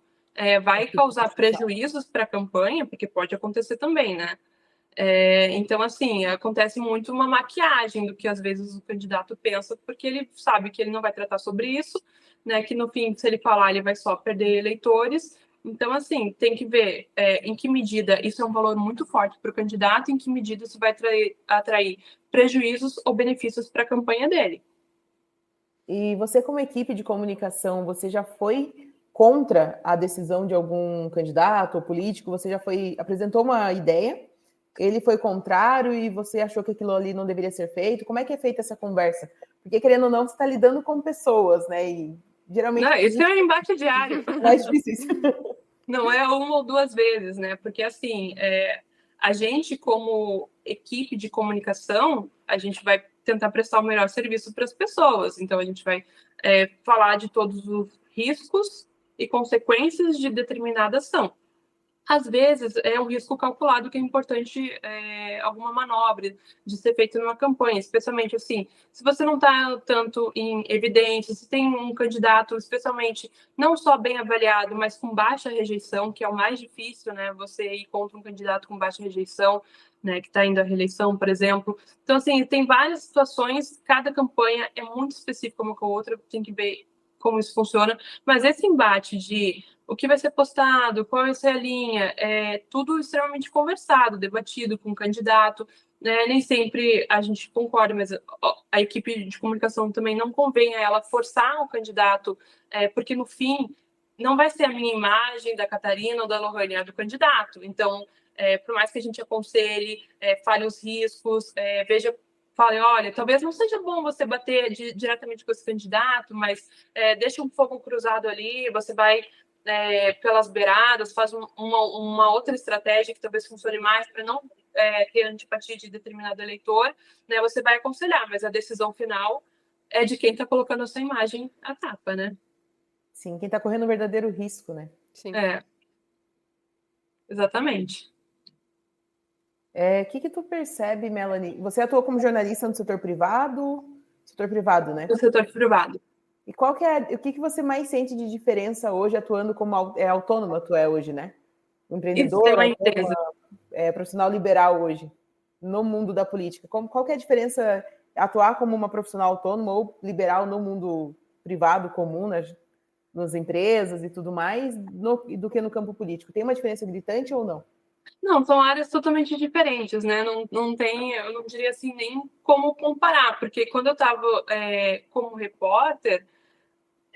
vai causar prejuízos para a campanha, porque pode acontecer também, né? Então, assim, acontece muito uma maquiagem do que às vezes o candidato pensa, porque ele sabe que ele não vai tratar sobre isso, né? Que no fim, se ele falar, ele vai só perder eleitores. Então, assim, tem que ver em que medida isso é um valor muito forte para o candidato, em que medida isso vai atrair prejuízos ou benefícios para a campanha dele. E você, como equipe de comunicação, você já foi contra a decisão de algum candidato ou político? Você já apresentou uma ideia, ele foi contrário e você achou que aquilo ali não deveria ser feito? Como é que é feita essa conversa Porque, querendo ou não, você está lidando com pessoas, né? E geralmente... Não, isso é um embate diário. É mais difícil. Não é uma ou duas vezes, né? Porque, assim, a gente, como equipe de comunicação, a gente vai tentar prestar o melhor serviço para as pessoas. Então, a gente vai falar de todos os riscos e consequências de determinada ação. Às vezes, é um risco calculado que é importante alguma manobra de ser feita numa campanha, especialmente assim, se você não está tanto em evidência, se tem um candidato, especialmente, não só bem avaliado, mas com baixa rejeição, que é o mais difícil, né? Você ir contra um candidato com baixa rejeição, né, que está indo à reeleição, por exemplo. Então, assim, tem várias situações, cada campanha é muito específica uma com a outra, tem que ver como isso funciona, mas esse embate de o que vai ser postado, qual vai ser a linha, é tudo extremamente conversado, debatido com o candidato, né? Nem sempre a gente concorda, mas a equipe de comunicação também não convém a ela forçar o candidato, porque no fim não vai ser a minha imagem da Catarina ou da Lohane, é do candidato. Então, por mais que a gente aconselhe, fale os riscos, fale, olha, talvez não seja bom você bater diretamente com esse candidato, mas deixa um fogo cruzado ali, você vai pelas beiradas, faz uma outra estratégia que talvez funcione mais para não ter antipatia de determinado eleitor, né? Você vai aconselhar, mas a decisão final é de quem está colocando a sua imagem à tapa, né? Sim, quem está correndo o verdadeiro risco, né? Sim. Exatamente. O que tu percebe, Melanie? Você atuou como jornalista no setor privado? Setor privado, né? No setor privado. E qual que o que você mais sente de diferença hoje atuando como autônoma tu é hoje, né? Empreendedora, profissional liberal hoje, no mundo da política. Qual que é a diferença atuar como uma profissional autônoma ou liberal no mundo privado comum, nas empresas e tudo mais, do que no campo político? Tem uma diferença gritante ou não? Não, são áreas totalmente diferentes, né? Não tem, eu não diria assim nem como comparar, porque quando eu estava como repórter,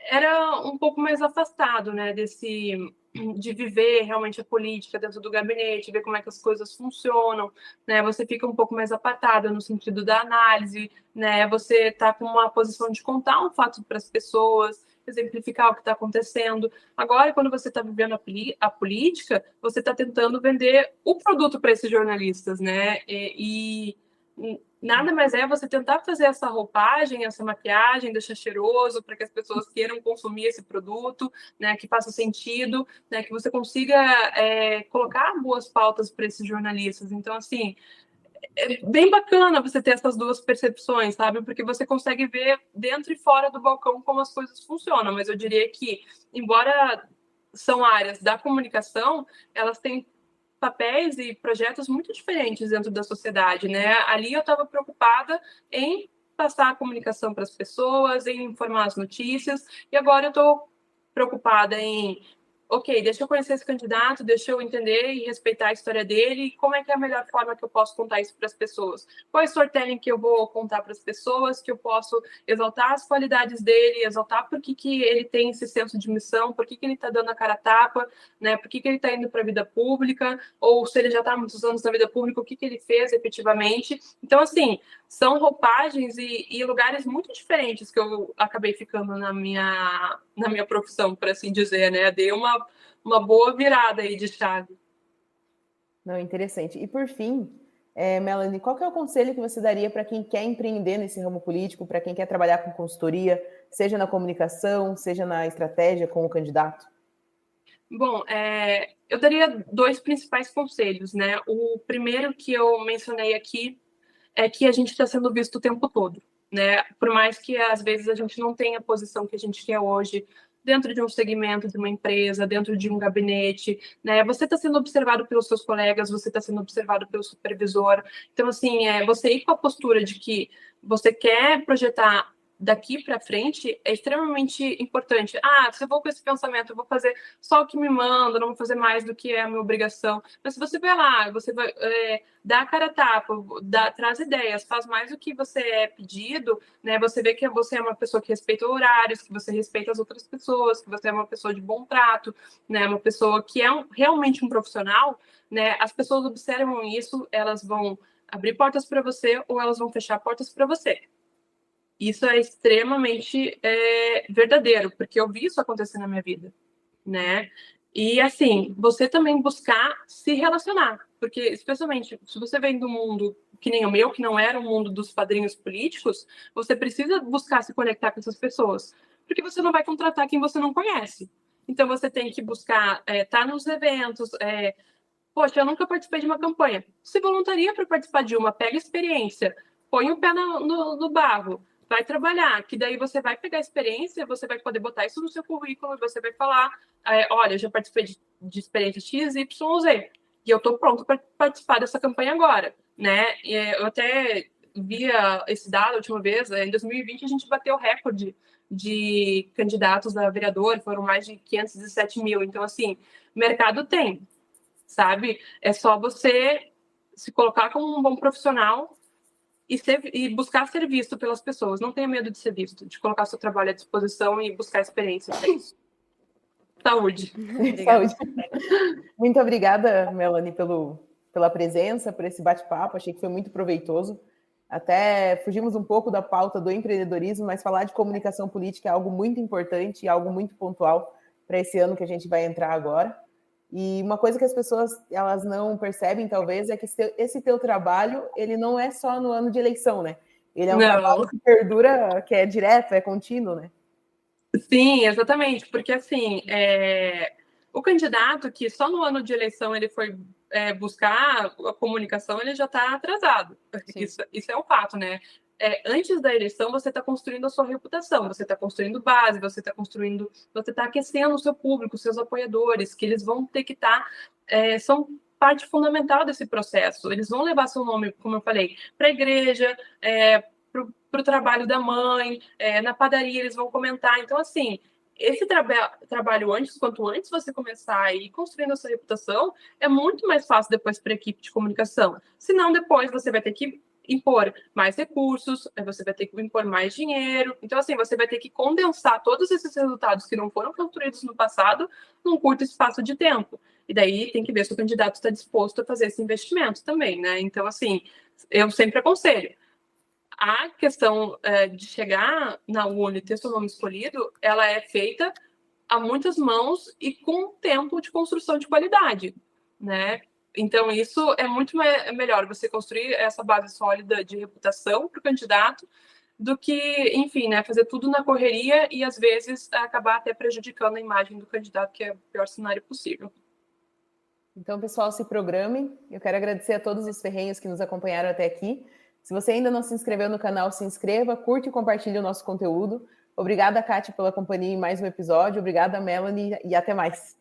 era um pouco mais afastado, né, de viver realmente a política dentro do gabinete, ver como é que as coisas funcionam, né? Você fica um pouco mais apartada no sentido da análise, né? Você está com uma posição de contar um fato para as pessoas, exemplificar o que está acontecendo. Agora, quando você está vivendo a política, você está tentando vender o produto para esses jornalistas, né? E nada mais você tentar fazer essa roupagem, essa maquiagem, deixar cheiroso para que as pessoas queiram consumir esse produto, né, que faça sentido, né, que você consiga colocar boas pautas para esses jornalistas. Então, assim, é bem bacana você ter essas duas percepções, sabe? Porque você consegue ver dentro e fora do balcão como as coisas funcionam. Mas eu diria que, embora são áreas da comunicação, elas têm papéis e projetos muito diferentes dentro da sociedade, né? Ali eu estava preocupada em passar a comunicação para as pessoas, em informar as notícias, e agora eu estou preocupada em ok, deixa eu conhecer esse candidato, deixa eu entender e respeitar a história dele, e como é que é a melhor forma que eu posso contar isso para as pessoas? Qual é o storytelling que eu vou contar para as pessoas, que eu posso exaltar as qualidades dele, exaltar por que ele tem esse senso de missão, por que ele está dando a cara a tapa, né? Por que ele está indo para a vida pública, ou se ele já está há muitos anos na vida pública, o que ele fez efetivamente. Então, assim, são roupagens e lugares muito diferentes que eu acabei ficando na minha profissão, por assim dizer, né? Dei uma boa virada aí de chave. Não, interessante. E por fim, Melanie, qual que é o conselho que você daria para quem quer empreender nesse ramo político, para quem quer trabalhar com consultoria, seja na comunicação, seja na estratégia com o candidato? Bom, eu daria 2 principais conselhos, né? O primeiro que eu mencionei aqui é que a gente está sendo visto o tempo todo, né? Por mais que às vezes a gente não tenha a posição que a gente quer hoje dentro de um segmento de uma empresa, dentro de um gabinete, né? Você está sendo observado pelos seus colegas, você está sendo observado pelo supervisor. Então, assim, você ir com a postura de que você quer projetar daqui para frente é extremamente importante. Se eu vou com esse pensamento, eu vou fazer só o que me manda, não vou fazer mais do que é a minha obrigação. Mas se você vai lá, você vai dar a cara a tapa, traz ideias, faz mais do que você é pedido, né? Você vê que você é uma pessoa que respeita horários, que você respeita as outras pessoas, que você é uma pessoa de bom trato, né? Uma pessoa que é realmente um profissional, né? As pessoas observam isso, elas vão abrir portas para você ou elas vão fechar portas para você. Isso é extremamente verdadeiro, porque eu vi isso acontecer na minha vida, né? E, assim, você também buscar se relacionar, porque, especialmente, se você vem do mundo que nem o meu, que não era o mundo dos padrinhos políticos, você precisa buscar se conectar com essas pessoas, porque você não vai contratar quem você não conhece. Então, você tem que buscar estar nos eventos. Poxa, eu nunca participei de uma campanha. Se voluntaria para participar de uma, pega experiência, põe o pé no barro, vai trabalhar, que daí você vai pegar experiência, você vai poder botar isso no seu currículo e você vai falar, olha, eu já participei de experiência X, Y, Z, e eu estou pronto para participar dessa campanha agora, né? Eu até via esse dado a última vez, em 2020 a gente bateu o recorde de candidatos a vereador, foram mais de 517 mil, então, assim, mercado tem, sabe? É só você se colocar como um bom profissional e buscar ser visto pelas pessoas. Não tenha medo de ser visto, de colocar seu trabalho à disposição e buscar experiência. É isso. Saúde. Saúde. Muito obrigada, Melanie, pela presença, por esse bate-papo. Achei que foi muito proveitoso. Até fugimos um pouco da pauta do empreendedorismo, mas falar de comunicação política é algo muito importante e algo muito pontual para esse ano que a gente vai entrar agora. E uma coisa que as pessoas elas não percebem, talvez, é que esse teu trabalho, ele não é só no ano de eleição, né? Ele é um trabalho que perdura, que é direto, é contínuo, né? Sim, exatamente, porque assim, o candidato que só no ano de eleição ele foi buscar a comunicação, ele já está atrasado. Isso é um fato, né? Antes da eleição, você está construindo a sua reputação, você está construindo base, você está aquecendo o seu público, os seus apoiadores, que eles vão ter que estar, são parte fundamental desse processo. Eles vão levar seu nome, como eu falei, para a igreja, para o trabalho da mãe, na padaria eles vão comentar. Então, assim, esse trabalho quanto antes você começar a ir construindo a sua reputação, é muito mais fácil depois para a equipe de comunicação. Senão, depois você vai ter que impor mais recursos, você vai ter que impor mais dinheiro. Então, assim, você vai ter que condensar todos esses resultados que não foram construídos no passado num curto espaço de tempo. E daí tem que ver se o candidato está disposto a fazer esse investimento também, né? Então, assim, eu sempre aconselho. A questão de chegar na urna e ter seu nome escolhido, ela é feita a muitas mãos e com tempo de construção de qualidade, né? Então, isso é muito melhor você construir essa base sólida de reputação para o candidato do que, enfim, né, fazer tudo na correria e, às vezes, acabar até prejudicando a imagem do candidato, que é o pior cenário possível. Então, pessoal, se programem. Eu quero agradecer a todos os ferrenhos que nos acompanharam até aqui. Se você ainda não se inscreveu no canal, se inscreva, curte e compartilhe o nosso conteúdo. Obrigada, Kátia, pela companhia em mais um episódio. Obrigada, Melanie, e até mais.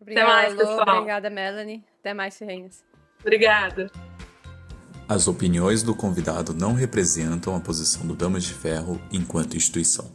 Obrigada, até mais, Lô. pessoal. Obrigada, Melanie. Até mais, ferrenhos. Obrigada. As opiniões do convidado não representam a posição do Damas de Ferro enquanto instituição.